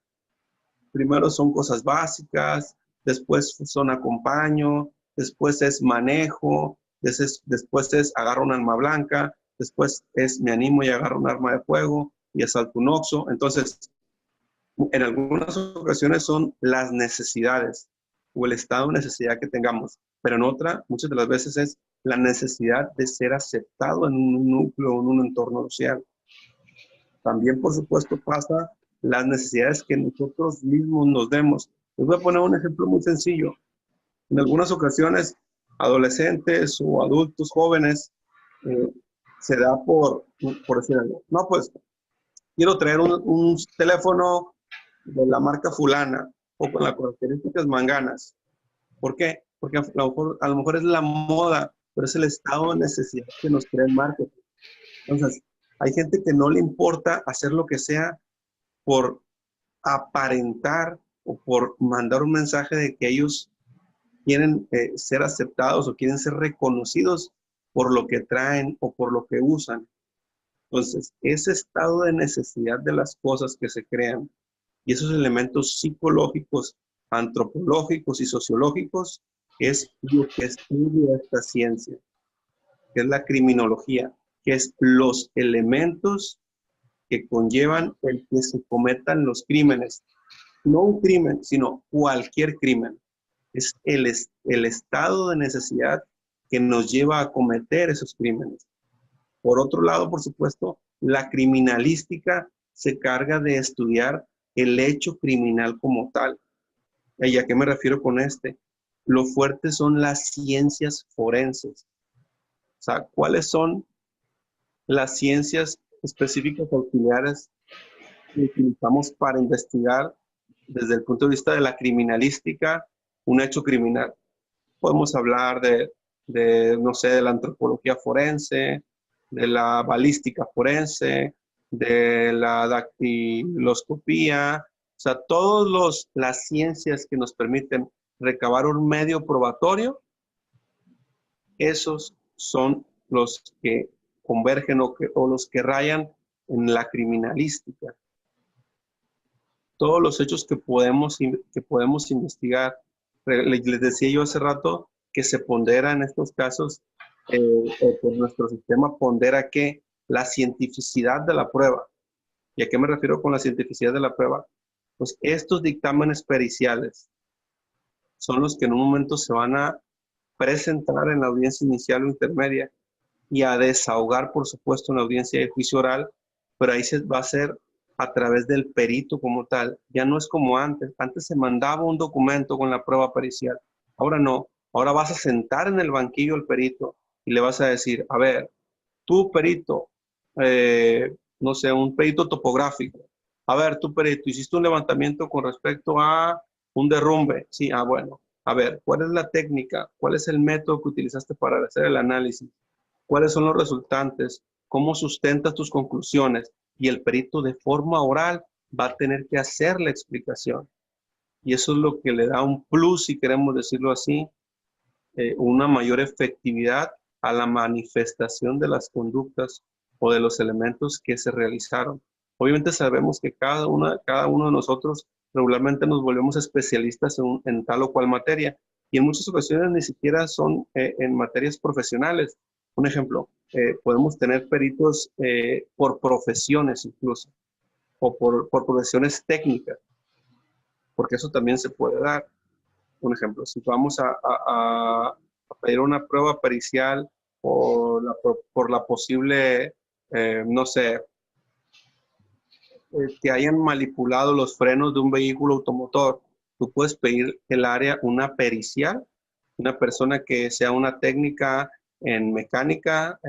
Primero son cosas básicas, después son acompaño, después es manejo, después es agarro un arma blanca, después es me animo y agarro un arma de fuego y asalto un Oxxo. Entonces, en algunas ocasiones son las necesidades o el estado de necesidad que tengamos, pero en otra, muchas de las veces es la necesidad de ser aceptado en un núcleo, en un entorno social. También, por supuesto, pasa las necesidades que nosotros mismos nos demos. Les voy a poner un ejemplo muy sencillo. En algunas ocasiones, adolescentes o adultos jóvenes, se da por decir algo. No, pues, quiero traer un teléfono de la marca fulana o con las características manganas. ¿Por qué? Porque a lo mejor es la moda, pero es el estado de necesidad que nos crea el marketing. Entonces, hay gente que no le importa hacer lo que sea por aparentar o por mandar un mensaje de que ellos quieren ser aceptados o quieren ser reconocidos por lo que traen o por lo que usan. Entonces, ese estado de necesidad de las cosas que se crean y esos elementos psicológicos, antropológicos y sociológicos es lo que estudia esta ciencia, que es la criminología, que es los elementos que conllevan el que se cometan los crímenes. No un crimen, sino cualquier crimen. Es el estado de necesidad que nos lleva a cometer esos crímenes. Por otro lado, por supuesto, la criminalística se carga de estudiar el hecho criminal como tal. ¿Y a qué me refiero con este? Lo fuerte son las ciencias forenses. O sea, ¿cuáles son las ciencias específicas auxiliares que utilizamos para investigar desde el punto de vista de la criminalística un hecho criminal? Podemos hablar no sé, de la antropología forense, de la balística forense, de la dactiloscopía, o sea, todas las ciencias que nos permiten recabar un medio probatorio, esos son los que convergen o los que rayan en la criminalística. Todos los hechos que podemos investigar. Les decía yo hace rato que se pondera en estos casos, pues nuestro sistema pondera que la cientificidad de la prueba. ¿Y a qué me refiero con la cientificidad de la prueba? Pues estos dictámenes periciales son los que en un momento se van a presentar en la audiencia inicial o intermedia y a desahogar, por supuesto, en la audiencia de juicio oral, pero ahí se va a hacer a través del perito como tal. Ya no es como antes. Antes se mandaba un documento con la prueba pericial. Ahora no. Ahora vas a sentar en el banquillo al perito y le vas a decir, a ver, tú perito, no sé, un perito topográfico. A ver, tú perito, hiciste un levantamiento con respecto a un derrumbe. Sí, bueno. A ver, ¿cuál es la técnica? ¿Cuál es el método que utilizaste para hacer el análisis? ¿Cuáles son los resultantes? ¿Cómo sustentas tus conclusiones? Y el perito de forma oral va a tener que hacer la explicación. Y eso es lo que le da un plus, si queremos decirlo así, una mayor efectividad a la manifestación de las conductas o de los elementos que se realizaron. Obviamente sabemos que cada uno de nosotros regularmente nos volvemos especialistas en tal o cual materia y en muchas ocasiones ni siquiera son en materias profesionales. Un ejemplo, podemos tener peritos por profesiones incluso o por profesiones técnicas, porque eso también se puede dar. Un ejemplo, si vamos a pedir una prueba pericial por la posible, no sé, que hayan manipulado los frenos de un vehículo automotor, tú puedes pedir el área, una pericial, una persona que sea una técnica en mecánica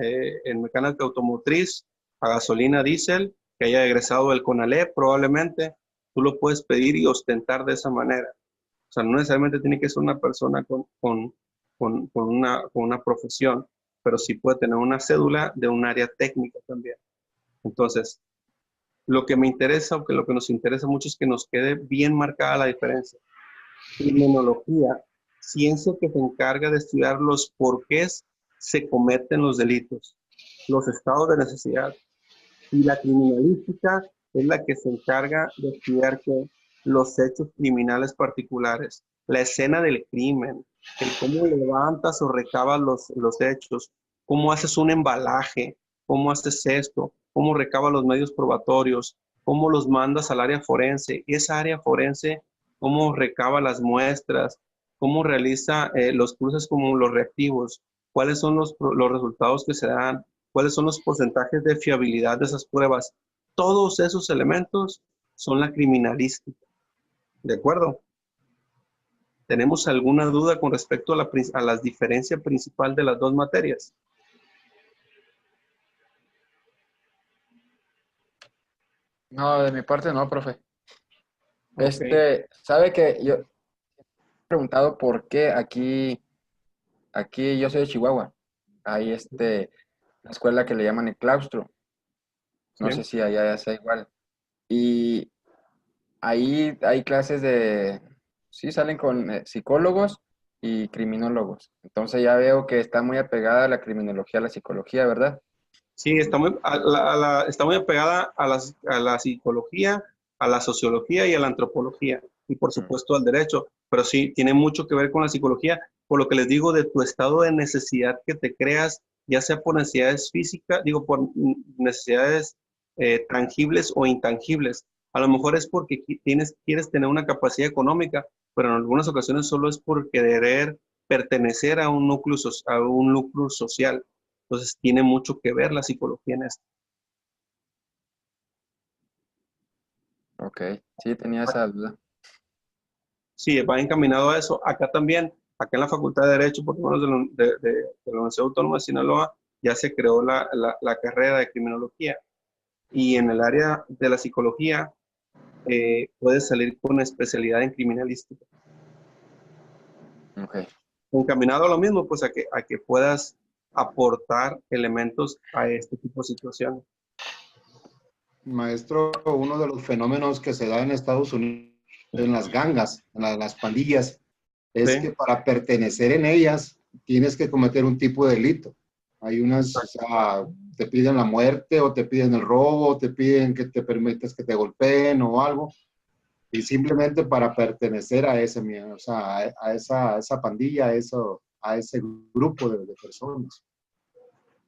automotriz, a gasolina, diésel, que haya egresado del CONALEP probablemente, tú lo puedes pedir y ostentar de esa manera. O sea, no necesariamente tiene que ser una persona con una profesión, pero sí puede tener una cédula de un área técnica también. Entonces, lo que me interesa o que lo que nos interesa mucho es que nos quede bien marcada la diferencia. Criminología, ciencia que se encarga de estudiar los porqués se cometen los delitos, los estados de necesidad. Y la criminalística es la que se encarga de estudiar que los hechos criminales particulares, la escena del crimen, el cómo levantas o recabas los hechos, cómo haces un embalaje, cómo haces esto, cómo recabas los medios probatorios, cómo los mandas al área forense, y esa área forense, cómo recaba las muestras, cómo realiza los cruces como los reactivos, cuáles son los resultados que se dan, cuáles son los porcentajes de fiabilidad de esas pruebas. Todos esos elementos son la criminalística. ¿De acuerdo? ¿Tenemos alguna duda con respecto a la diferencia principal de las dos materias? No, de mi parte no, profe. Ok. Sabe que yo he preguntado por qué aquí yo soy de Chihuahua. Hay una escuela que le llaman el claustro. No sé Sí. si allá sea igual. Y ahí hay clases sí, salen con psicólogos y criminólogos. Entonces ya veo que está muy apegada a la criminología, a la psicología, ¿verdad? Sí, está muy apegada a la psicología, a la sociología y a la antropología, y por Mm. supuesto al derecho, pero sí, tiene mucho que ver con la psicología, por lo que les digo de tu estado de necesidad que te creas, ya sea por necesidades físicas, digo, por necesidades tangibles o intangibles. A lo mejor es porque quieres tener una capacidad económica, pero en algunas ocasiones solo es por querer pertenecer a a un núcleo social. Entonces tiene mucho que ver la psicología en esto. Ok, sí, tenía esa duda. Sí, va encaminado a eso. Acá también, acá en la Facultad de Derecho, por lo menos de la Universidad Autónoma de Sinaloa, ya se creó la carrera de criminología. Y en el área de la psicología, puedes salir con especialidad en criminalística. Ok. Encaminado a lo mismo, pues a que puedas aportar elementos a este tipo de situaciones. Maestro, uno de los fenómenos que se da en Estados Unidos, en las gangas, en las pandillas, es Sí, que para pertenecer en ellas tienes que cometer un tipo de delito. Hay unas, o sea, te piden la muerte o te piden el robo, o te piden que te permitas que te golpeen o algo, y simplemente para pertenecer a ese, o sea, a esa pandilla, a ese grupo de personas.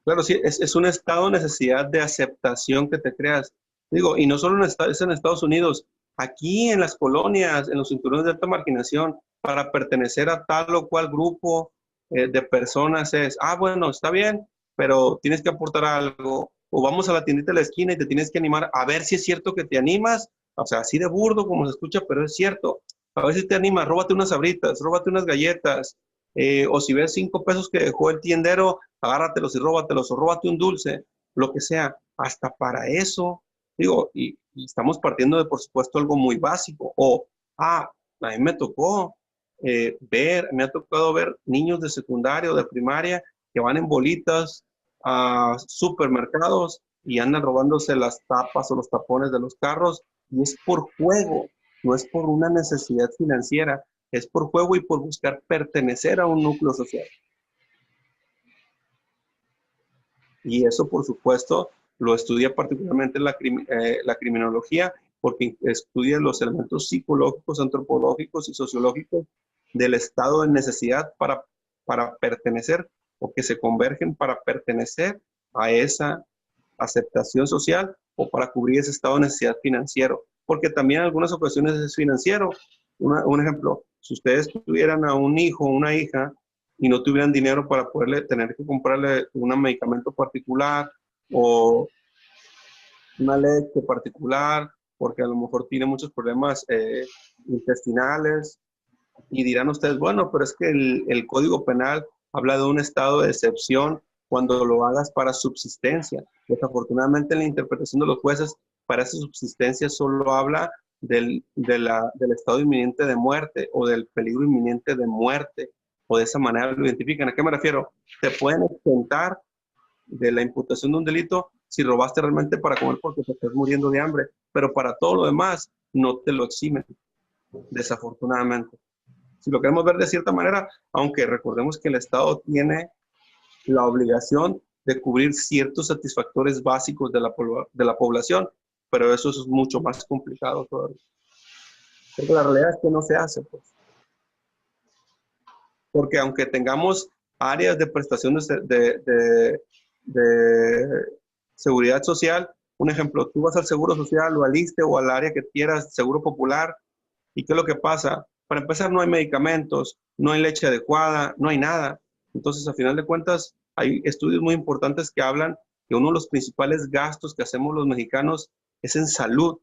claro, sí, es un estado de necesidad de aceptación que te creas. Digo, y no solo es en Estados Unidos, aquí en las colonias, en los cinturones de alta marginación, para pertenecer a tal o cual grupo de personas es, bueno, está bien, pero tienes que aportar algo. O vamos a la tiendita de la esquina y te tienes que animar a ver si es cierto que te animas. O sea, así de burdo como se escucha, pero es cierto. A ver si te animas, róbate unas sabritas, róbate unas galletas. O si ves 5 pesos que dejó el tiendero, agárratelos y róbatelos, o róbate un dulce, lo que sea, hasta para eso, digo, y estamos partiendo de, por supuesto, algo muy básico, a mí me ha tocado ver niños de secundaria o de primaria que van en bolitas a supermercados y andan robándose las tapas o los tapones de los carros, y es por juego, no es por una necesidad financiera, es por juego y por buscar pertenecer a un núcleo social. Y eso, por supuesto, lo estudia particularmente la criminología, porque estudia los elementos psicológicos, antropológicos y sociológicos del estado de necesidad para pertenecer, o que se convergen para pertenecer a esa aceptación social o para cubrir ese estado de necesidad financiero. Porque también en algunas ocasiones es financiero. Un ejemplo, si ustedes tuvieran a un hijo o una hija y no tuvieran dinero para tener que comprarle un medicamento particular o una leche particular porque a lo mejor tiene muchos problemas intestinales, y dirán ustedes, bueno, pero es que el Código Penal habla de un estado de excepción cuando lo hagas para subsistencia. Desafortunadamente, en la interpretación de los jueces, para esa subsistencia solo habla del estado inminente de muerte o del peligro inminente de muerte, o de esa manera lo identifican. ¿A qué me refiero? Te pueden exentar de la imputación de un delito si robaste realmente para comer porque te estás muriendo de hambre, pero para todo lo demás no te lo eximen, desafortunadamente. Si lo queremos ver de cierta manera, aunque recordemos que el Estado tiene la obligación de cubrir ciertos satisfactores básicos de la población, pero eso es mucho más complicado todavía. Porque la realidad es que no se hace, pues. Porque aunque tengamos áreas de prestaciones de seguridad social, un ejemplo, tú vas al Seguro Social o al ISSSTE o al área que quieras, Seguro Popular, ¿y qué es lo que pasa? Para empezar, no hay medicamentos, no hay leche adecuada, no hay nada. Entonces, a final de cuentas, hay estudios muy importantes que hablan que uno de los principales gastos que hacemos los mexicanos es en salud,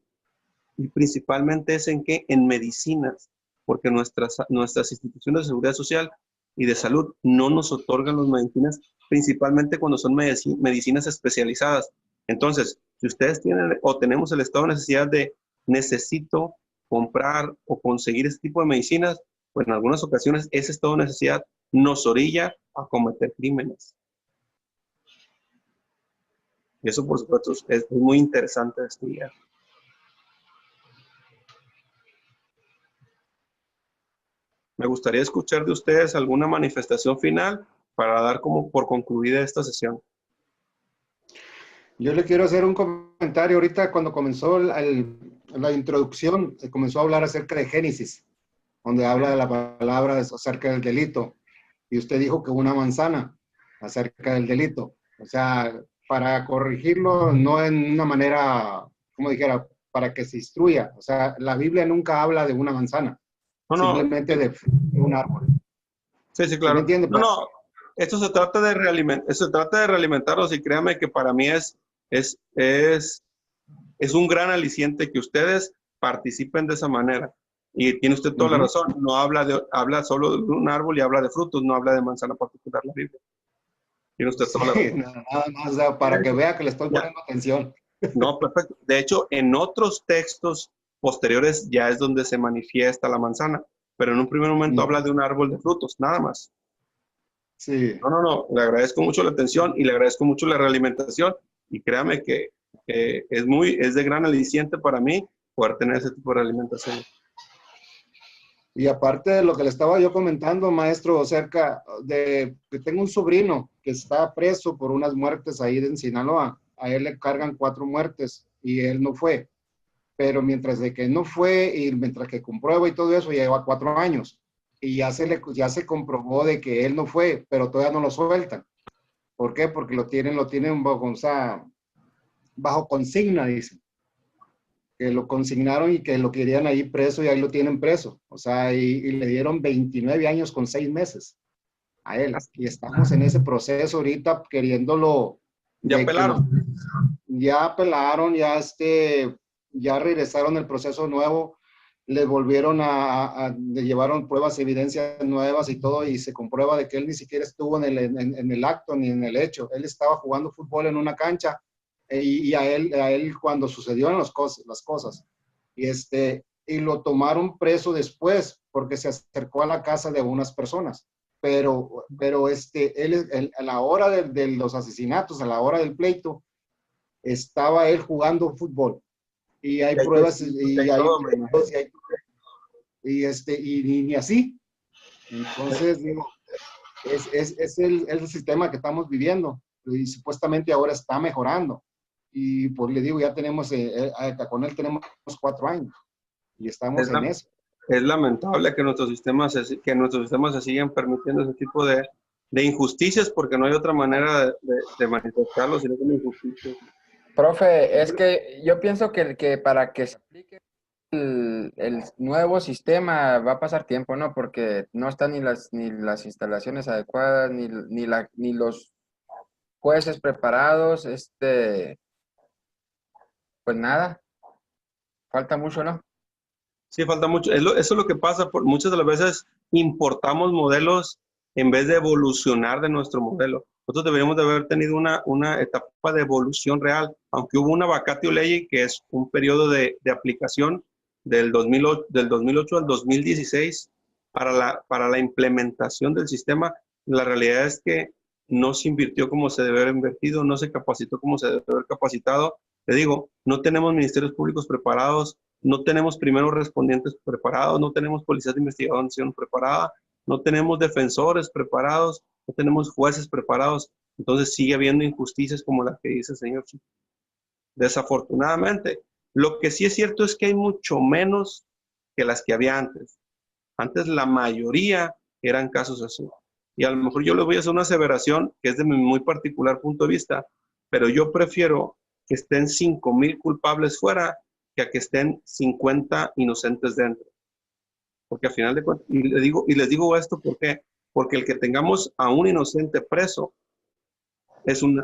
y principalmente es en qué, en medicinas, porque nuestras instituciones de seguridad social y de salud no nos otorgan las medicinas, principalmente cuando son medicinas especializadas. Entonces, si ustedes tienen o tenemos el estado de necesidad de necesito comprar o conseguir este tipo de medicinas, pues en algunas ocasiones ese estado de necesidad nos orilla a cometer crímenes. Y eso, por supuesto, es muy interesante de estudiar. Me gustaría escuchar de ustedes alguna manifestación final para dar como por concluida esta sesión. Yo le quiero hacer un comentario. Ahorita cuando comenzó la introducción, se comenzó a hablar acerca de Génesis, donde habla de la palabra acerca del delito. Y usted dijo que una manzana acerca del delito. O sea, para corregirlo, no en una manera, como dijera, para que se instruya. O sea, la Biblia nunca habla de una manzana, No, no. simplemente de un árbol. Sí, ¿Sí claro. me entiende? No, no. Esto se trata de realimentarlos, y créanme que para mí es un gran aliciente que ustedes participen de esa manera. Y tiene usted toda la razón. No habla solo de un árbol y habla de frutos, no habla de manzana particular la Biblia. Tiene usted toda la razón. Nada más para que vea que le estoy poniendo atención. No, perfecto. De hecho, en otros textos posteriores ya es donde se manifiesta la manzana, pero en un primer momento habla de un árbol de frutos, nada más. Sí. No. Le agradezco mucho la atención y le agradezco mucho la realimentación, y créame que es de gran aliciente para mí poder tener ese tipo de alimentación. Y aparte de lo que le estaba yo comentando, maestro, acerca de que tengo un sobrino que está preso por unas muertes ahí en Sinaloa. A él le cargan 4 muertes y él no fue. Pero mientras de que no fue y mientras que comprueba y todo eso, ya lleva 4 años. Y ya se comprobó de que él no fue, pero todavía no lo sueltan. ¿Por qué? Porque lo tienen bajo, o sea, bajo consigna, dicen. Que lo consignaron y que lo querían ahí preso y ahí lo tienen preso. O sea, y le dieron 29 años con 6 meses a él. Y estamos en ese proceso ahorita queriéndolo. ¿Ya apelaron? Ya apelaron, ya regresaron el proceso nuevo, le volvieron le llevaron pruebas, evidencias nuevas y todo, y se comprueba de que él ni siquiera estuvo en el acto ni en el hecho. Él estaba jugando fútbol en una cancha y a él cuando sucedieron las cosas. Y lo tomaron preso después porque se acercó a la casa de unas personas. Pero él, a la hora de los asesinatos, a la hora del pleito, estaba él jugando fútbol. Y hay pruebas, y ni así. Entonces, digo, es el sistema que estamos viviendo. Y supuestamente ahora está mejorando. Y pues le digo, ya tenemos, con él tenemos 4 años. Y estamos en eso. Es lamentable que nuestros sistemas se sigan permitiendo ese tipo de injusticias, porque no hay otra manera de manifestarlo sino como injusticias. Profe, es que yo pienso que para que se aplique el nuevo sistema va a pasar tiempo, ¿no? Porque no están ni las instalaciones adecuadas, ni los jueces preparados, pues nada. falta mucho, ¿no? Sí, falta mucho. Eso es lo que pasa. Muchas de las veces importamos modelos en vez de evolucionar de nuestro modelo. Nosotros deberíamos de haber tenido una etapa de evolución real, aunque hubo una vacatio ley, que es un periodo de aplicación del 2008 al 2016 para la implementación del sistema. La realidad es que no se invirtió como se debe haber invertido, no se capacitó como se debe haber capacitado. Te digo, no tenemos ministerios públicos preparados, no tenemos primeros respondientes preparados, no tenemos policías de investigación preparada, no tenemos defensores preparados, no tenemos jueces preparados. Entonces sigue habiendo injusticias como la que dice el señor Chico. Desafortunadamente, lo que sí es cierto es que hay mucho menos que las que había antes. Antes la mayoría eran casos así. Y a lo mejor yo les voy a hacer una aseveración que es de mi muy particular punto de vista, pero yo prefiero que estén 5,000 culpables fuera que a que estén 50 inocentes dentro. Porque al final de cuentas, y les digo esto ¿por qué? Porque el que tengamos a un inocente preso es un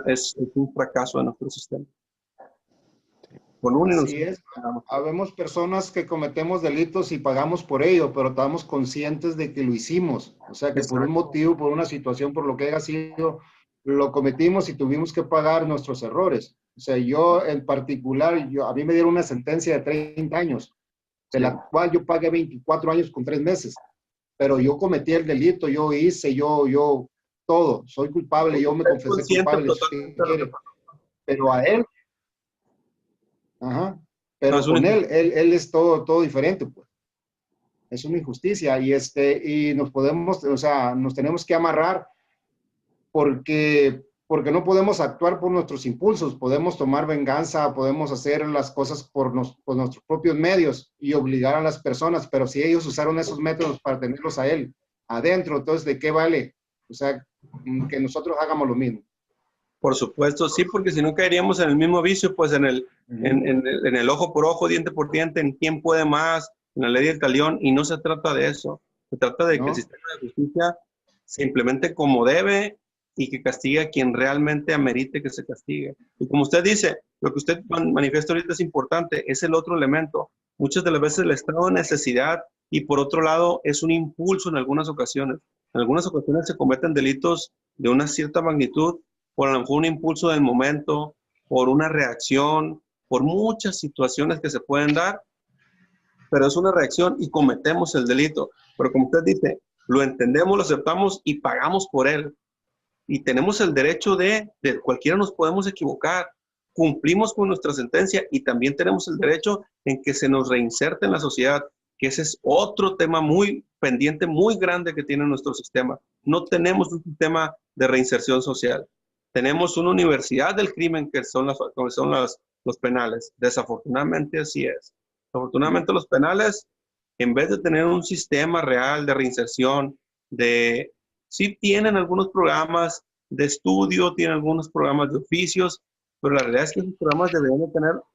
fracaso de nuestro sistema. Con un Así inocente. es. Habemos personas que cometemos delitos y pagamos por ello, pero estamos conscientes de que lo hicimos. O sea, que por un motivo, por una situación, por lo que haya sido, lo cometimos y tuvimos que pagar nuestros errores. O sea, yo en particular, a mí me dieron una sentencia de 30 años, de la cual yo pagué 24 años con 3 meses. Pero yo cometí el delito, yo hice, yo todo. Soy culpable, yo me confesé culpable. Pero a él, ajá, pero con él es todo diferente, pues. Es una injusticia y nos podemos, o sea, nos tenemos que amarrar porque no podemos actuar por nuestros impulsos, podemos tomar venganza, podemos hacer las cosas por nuestros propios medios y obligar a las personas, pero si ellos usaron esos métodos para tenerlos a él adentro, entonces, ¿de qué vale? O sea, que nosotros hagamos lo mismo. Por supuesto, sí, porque si no caeríamos en el mismo vicio, pues en el ojo por ojo, diente por diente, en quién puede más, en la ley del talión, y no se trata de eso. Se trata de que el sistema de justicia se implemente como debe y que castigue a quien realmente amerite que se castigue. Y como usted dice, lo que usted manifiesta ahorita es importante, es el otro elemento. Muchas de las veces el estado de necesidad y por otro lado es un impulso en algunas ocasiones. En algunas ocasiones se cometen delitos de una cierta magnitud por a lo mejor un impulso del momento, por una reacción, por muchas situaciones que se pueden dar, pero es una reacción y cometemos el delito. Pero como usted dice, lo entendemos, lo aceptamos y pagamos por él. Y tenemos el derecho de cualquiera nos podemos equivocar, cumplimos con nuestra sentencia y también tenemos el derecho en que se nos reinserte en la sociedad, que ese es otro tema muy pendiente, muy grande que tiene nuestro sistema. No tenemos un sistema de reinserción social. Tenemos una universidad del crimen que son los penales. Desafortunadamente así es. Desafortunadamente los penales, en vez de tener un sistema real de reinserción, sí tienen algunos programas de estudio, tienen algunos programas de oficios, pero la realidad es que esos programas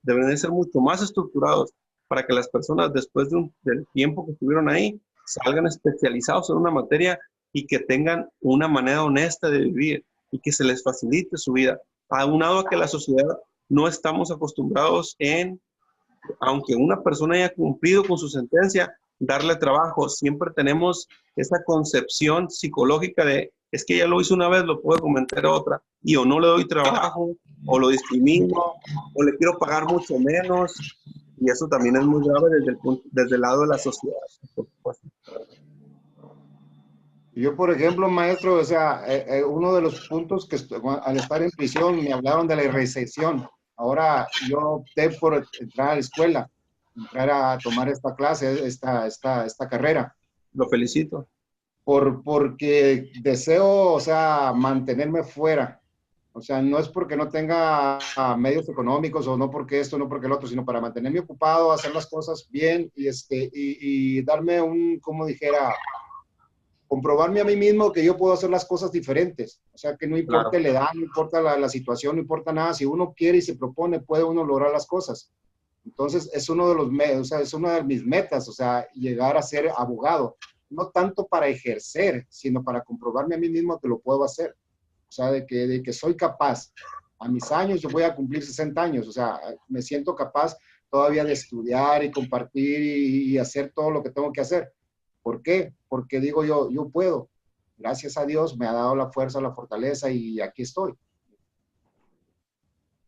deberían de ser mucho más estructurados para que las personas después del tiempo que estuvieron ahí salgan especializados en una materia y que tengan una manera honesta de vivir y que se les facilite su vida. Aunado a que la sociedad no estamos acostumbrados aunque una persona haya cumplido con su sentencia, darle trabajo. Siempre tenemos esa concepción psicológica de, es que ya lo hizo una vez, lo puedo cometer otra, y o no le doy trabajo, o lo discrimino, o le quiero pagar mucho menos, y eso también es muy grave desde el lado de la sociedad, por supuesto. Yo, por ejemplo, maestro, o sea, uno de los puntos que al estar en prisión me hablaron de la reinserción. Ahora yo opté por entrar a la escuela, entrar a tomar esta clase, esta carrera. Lo felicito. Porque deseo, o sea, mantenerme fuera. O sea, no es porque no tenga medios económicos o no porque esto, no porque el otro, sino para mantenerme ocupado, hacer las cosas bien y darme como dijera, comprobarme a mí mismo que yo puedo hacer las cosas diferentes. O sea, que no importa la edad, no importa la situación, no importa nada. Si uno quiere y se propone, puede uno lograr las cosas. Entonces, es una de mis metas, o sea, llegar a ser abogado. No tanto para ejercer, sino para comprobarme a mí mismo que lo puedo hacer. O sea, de que soy capaz. A mis años, yo voy a cumplir 60 años, o sea, me siento capaz. todavía de estudiar y compartir y hacer todo lo que tengo que hacer. ¿Por qué? Porque digo yo puedo. Gracias a Dios me ha dado la fuerza, la fortaleza y aquí estoy.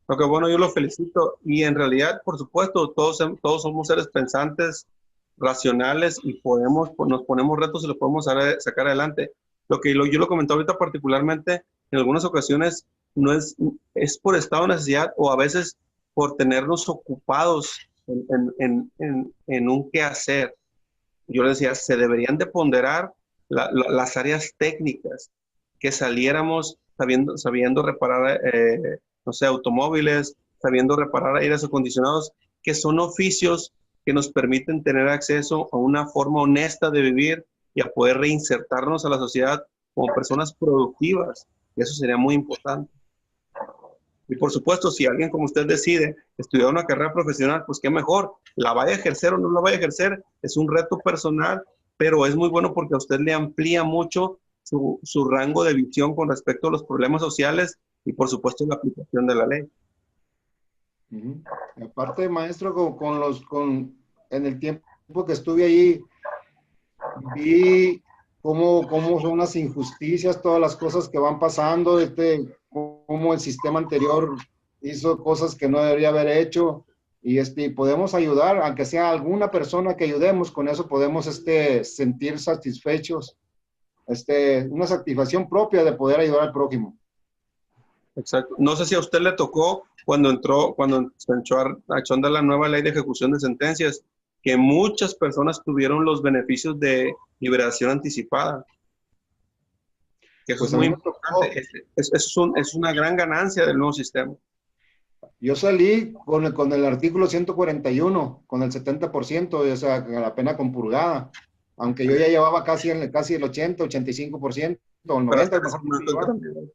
Lo que bueno, yo lo felicito. Y en realidad, por supuesto, todos somos seres pensantes, racionales y nos ponemos retos y los podemos sacar adelante. Yo lo comenté ahorita particularmente, en algunas ocasiones no es por estado de necesidad o a veces por tenernos ocupados en un quehacer. Yo le decía, se deberían de ponderar las áreas técnicas, que saliéramos sabiendo reparar, no sé, automóviles, sabiendo reparar aires acondicionados, que son oficios que nos permiten tener acceso a una forma honesta de vivir y a poder reinsertarnos a la sociedad como personas productivas. Y eso sería muy importante. Y por supuesto, si alguien como usted decide estudiar una carrera profesional, pues qué mejor. La vaya a ejercer o no la vaya a ejercer, es un reto personal, pero es muy bueno porque a usted le amplía mucho su rango de visión con respecto a los problemas sociales y por supuesto la aplicación de la ley. Aparte, maestro, en el tiempo que estuve allí, vi cómo son las injusticias, todas las cosas que van pasando, cómo el sistema anterior hizo cosas que no debería haber hecho, y podemos ayudar, aunque sea alguna persona que ayudemos, con eso podemos sentir satisfechos, una satisfacción propia de poder ayudar al prójimo. Exacto. No sé si a usted le tocó cuando se echó a andar la nueva ley de ejecución de sentencias, que muchas personas tuvieron los beneficios de liberación anticipada. Que eso Pues es muy importante. Es una gran ganancia del nuevo sistema. Yo salí con el artículo 141, con el 70%, o sea, la pena compurgada, aunque yo ya llevaba casi el 80, 85%, o el 90%.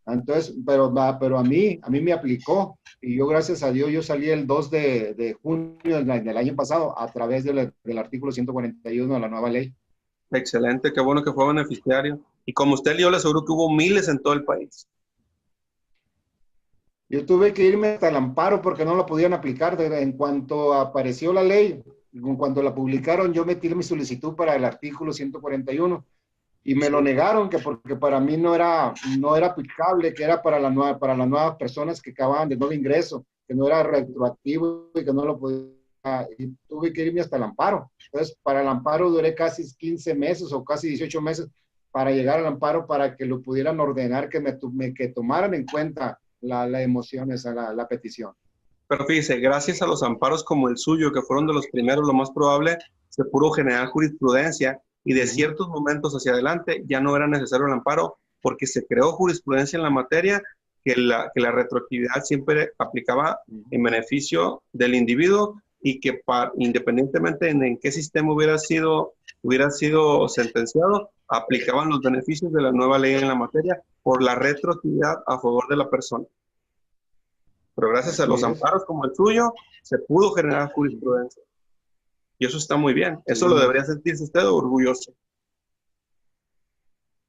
Entonces, pero a mí me aplicó, y yo, gracias a Dios, yo salí el 2 de junio del año pasado a través del artículo 141 de la nueva ley. Excelente, qué bueno que fue beneficiario. Y como usted, yo le aseguro que hubo miles en todo el país. Yo tuve que irme hasta el amparo porque no lo podían aplicar. En cuanto apareció la ley, en cuanto la publicaron, yo metí mi solicitud para el artículo 141 y me lo negaron, porque para mí no era aplicable, que era para las nuevas personas que acababan de nuevo ingreso, que no era retroactivo y que no lo podía. Y tuve que irme hasta el amparo. Entonces, para el amparo duré casi 15 meses o casi 18 meses para llegar al amparo, para que lo pudieran ordenar, que tomaran en cuenta la emoción, la petición. Pero fíjese, gracias a los amparos como el suyo, que fueron de los primeros, lo más probable, se pudo generar jurisprudencia y de ciertos momentos hacia adelante ya no era necesario el amparo porque se creó jurisprudencia en la materia que la retroactividad siempre aplicaba en beneficio del individuo y que independientemente en qué sistema hubiera sido sentenciado, aplicaban los beneficios de la nueva ley en la materia por la retroactividad a favor de la persona. Pero gracias a los amparos como el suyo, se pudo generar jurisprudencia. Y eso está muy bien. Eso lo debería sentirse usted orgulloso.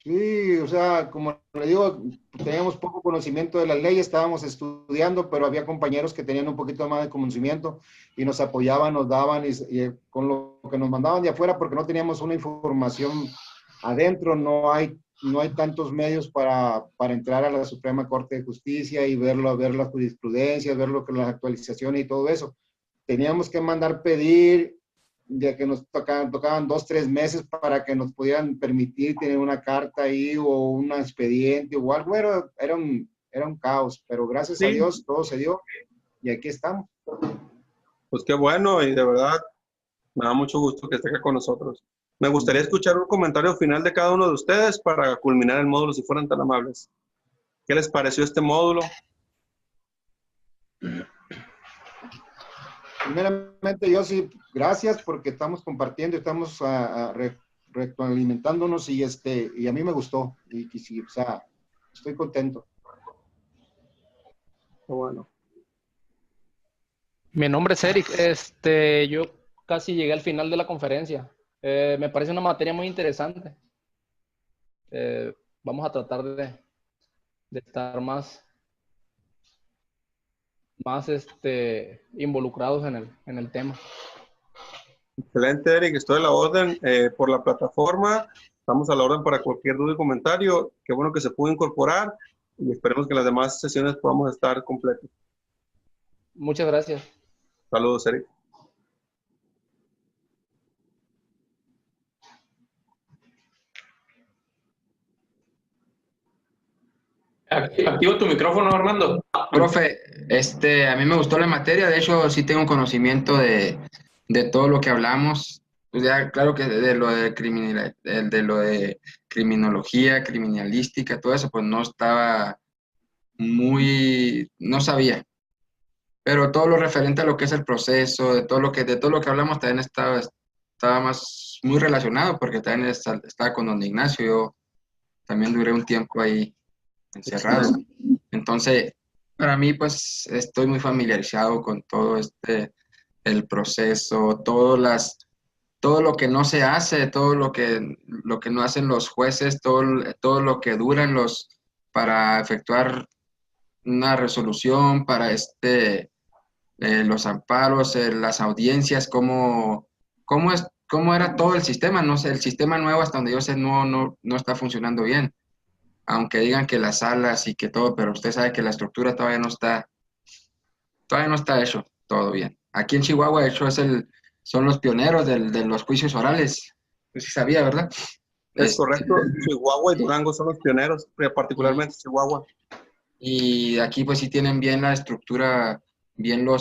Sí, o sea, como le digo, teníamos poco conocimiento de la ley, estábamos estudiando, pero había compañeros que tenían un poquito más de conocimiento y nos apoyaban, nos daban, y con lo que nos mandaban de afuera, porque no teníamos una información adentro, no hay tantos medios para entrar a la Suprema Corte de Justicia y ver las jurisprudencias, ver las actualizaciones y todo eso. Teníamos que mandar pedir, ya que nos tocaban 2, 3 meses para que nos pudieran permitir tener una carta ahí o un expediente o algo. Era un caos, pero gracias a Dios todo se dio y aquí estamos. Pues qué bueno, y de verdad me da mucho gusto que esté acá con nosotros. Me gustaría escuchar un comentario final de cada uno de ustedes para culminar el módulo, si fueran tan amables. ¿Qué les pareció este módulo? Primeramente, yo sí, gracias, porque estamos compartiendo, estamos retroalimentándonos y a mí me gustó y sí, o sea, estoy contento. Bueno. Mi nombre es Eric. Yo casi llegué al final de la conferencia. Me parece una materia muy interesante. Vamos a tratar de estar más más involucrados en el tema. Excelente, Eric. Estoy a la orden por la plataforma. Estamos a la orden para cualquier duda y comentario. Qué bueno que se pudo incorporar y esperemos que en las demás sesiones podamos estar completos. Muchas gracias. Saludos, Eric. Activa tu micrófono, Armando. Profe, a mí me gustó la materia, de hecho sí tengo conocimiento de todo lo que hablamos. Pues ya, claro que de lo de criminología, criminalística, todo eso, pues no estaba no sabía. Pero todo lo referente a lo que es el proceso, de todo lo que hablamos también estaba muy relacionado, porque también estaba con don Ignacio, yo también duré un tiempo ahí encerrado. Entonces, para mí, pues, estoy muy familiarizado con todo el proceso, todo lo que no se hace, todo lo que no hacen los jueces, todo lo que duran para efectuar una resolución, para los amparos, las audiencias, cómo era todo el sistema. No sé, el sistema nuevo, hasta donde yo sé, no está funcionando bien. Aunque digan que las salas y que todo, pero usted sabe que la estructura todavía no está hecho todo bien. Aquí en Chihuahua, de hecho, son los pioneros de los juicios orales. Pues sí sabía, ¿verdad? Es correcto. Chihuahua y Durango son los pioneros, particularmente Chihuahua. Y aquí pues sí tienen bien la estructura, bien ¿cómo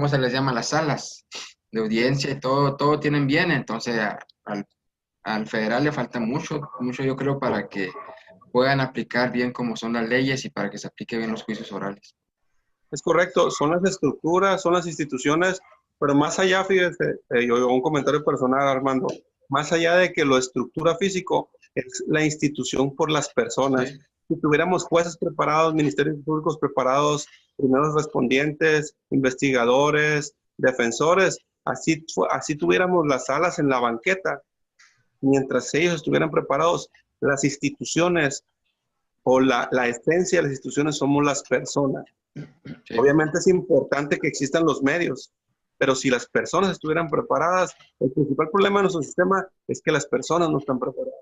se les llama? Las salas de audiencia y todo tienen bien. Entonces al federal le falta mucho yo creo para que puedan aplicar bien como son las leyes y para que se aplique bien los juicios orales. Es correcto, son las estructuras, son las instituciones, pero más allá, fíjese, yo un comentario personal, Armando, más allá de que lo estructura físico, es la institución por las personas. Sí. Si tuviéramos jueces preparados, ministerios públicos preparados, primeros respondientes, investigadores, defensores, así tuviéramos las salas en la banqueta, mientras ellos estuvieran preparados, las instituciones o la esencia de las instituciones somos las personas. Sí. Obviamente es importante que existan los medios, pero si las personas estuvieran preparadas, el principal problema de nuestro sistema es que las personas no están preparadas.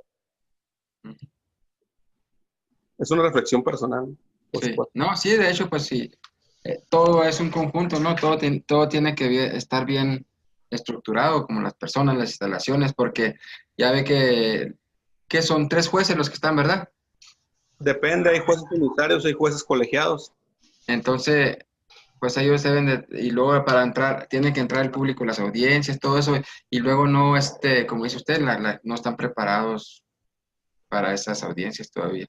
Es una reflexión personal. Sí. No, sí, de hecho, pues sí, todo es un conjunto, ¿no? Todo tiene que estar bien estructurado, como las personas, las instalaciones, porque ya ve que son 3 jueces los que están, ¿verdad? Depende, hay jueces unitarios, hay jueces colegiados. Entonces, pues ellos y luego para entrar, tiene que entrar el público, las audiencias, todo eso, y luego no, como dice usted, no están preparados para esas audiencias todavía.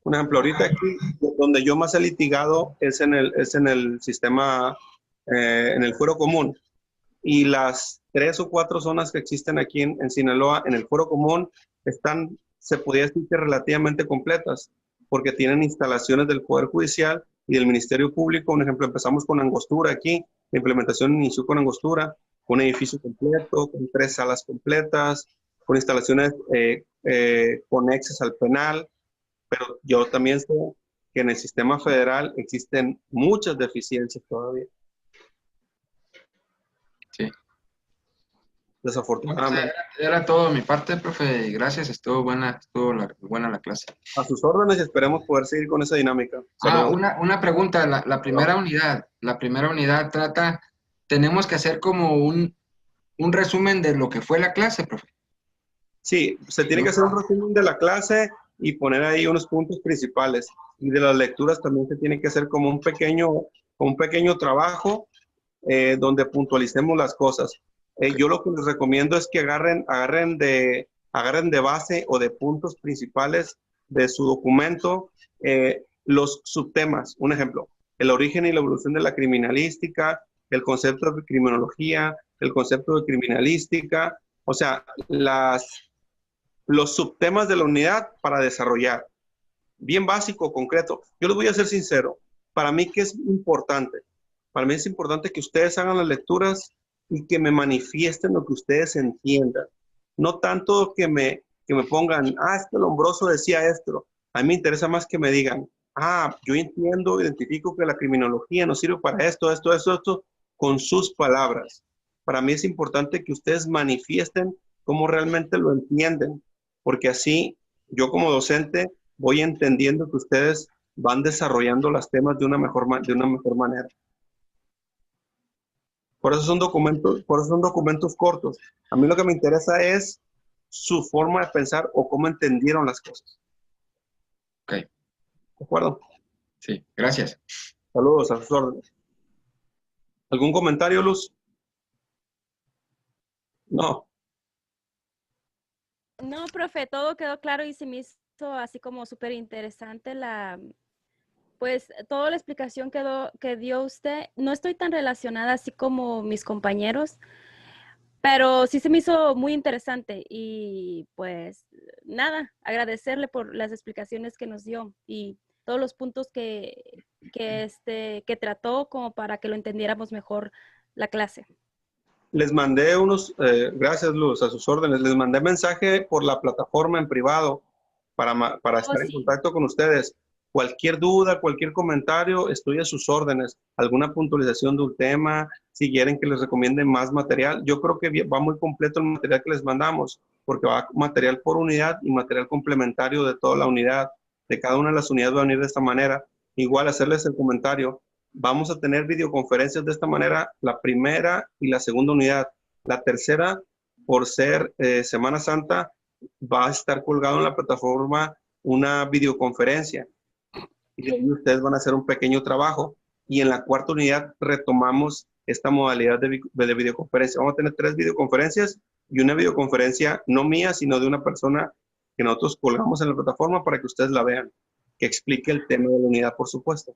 Un ejemplo, ahorita aquí, donde yo más he litigado es en el sistema, en el fuero común. Y las 3 o 4 zonas que existen aquí en Sinaloa, en el fuero común, se podría decir que relativamente completas, porque tienen instalaciones del Poder Judicial y del Ministerio Público. Un ejemplo, empezamos con Angostura aquí, la implementación inició con Angostura, con un edificio completo, con 3 salas completas, con instalaciones conexas al penal, pero yo también sé que en el sistema federal existen muchas deficiencias todavía. Sí. Desafortunadamente. Era todo de mi parte, profe, y gracias, estuvo buena la clase. A sus órdenes y esperemos poder seguir con esa dinámica. Una pregunta, la primera unidad tenemos que hacer como un resumen de lo que fue la clase, profe. Sí, se tiene que hacer un resumen de la clase y poner ahí unos puntos principales. Y de las lecturas también se tiene que hacer como un pequeño trabajo donde puntualicemos las cosas. Yo lo que les recomiendo es que agarren de base o de puntos principales de su documento los subtemas. Un ejemplo, el origen y la evolución de la criminalística, el concepto de criminología, el concepto de criminalística, o sea, los subtemas de la unidad para desarrollar. Bien básico, concreto. Yo les voy a ser sincero. Para mí, ¿qué es importante? Para mí es importante que ustedes hagan las lecturas y que me manifiesten lo que ustedes entiendan. No tanto que me pongan, es que Lombroso decía esto. A mí me interesa más que me digan, yo entiendo, identifico que la criminología nos sirve para esto, con sus palabras. Para mí es importante que ustedes manifiesten cómo realmente lo entienden, porque así yo como docente voy entendiendo que ustedes van desarrollando los temas de una mejor manera. Por eso son documentos cortos. A mí lo que me interesa es su forma de pensar o cómo entendieron las cosas. Ok, ¿De acuerdo? sí, gracias. Saludos, a sus órdenes. ¿Algún comentario, Luz? No. No, profe, todo quedó claro y se me hizo así como súper interesante pues toda la explicación que dio usted. No estoy tan relacionada así como mis compañeros, pero sí se me hizo muy interesante y pues nada, agradecerle por las explicaciones que nos dio y todos los puntos que trató como para que lo entendiéramos mejor la clase. Les mandé gracias Luz, a sus órdenes, les mandé mensaje por la plataforma en privado para estar en Sí. contacto con ustedes. Cualquier duda, cualquier comentario, estoy a sus órdenes. Alguna puntualización de un tema, si quieren que les recomiende más material. Yo creo que va muy completo el material que les mandamos, porque va material por unidad y material complementario de toda la unidad. De cada una de las unidades va a venir de esta manera. Igual hacerles el comentario. Vamos a tener videoconferencias de esta manera, la primera y la segunda unidad. La tercera, por ser Semana Santa, va a estar colgado en la plataforma una videoconferencia. Y ahí ustedes van a hacer un pequeño trabajo. Y en la cuarta unidad retomamos esta modalidad de videoconferencia. Vamos a tener 3 videoconferencias y una videoconferencia no mía, sino de una persona que nosotros colgamos en la plataforma para que ustedes la vean, que explique el tema de la unidad, por supuesto.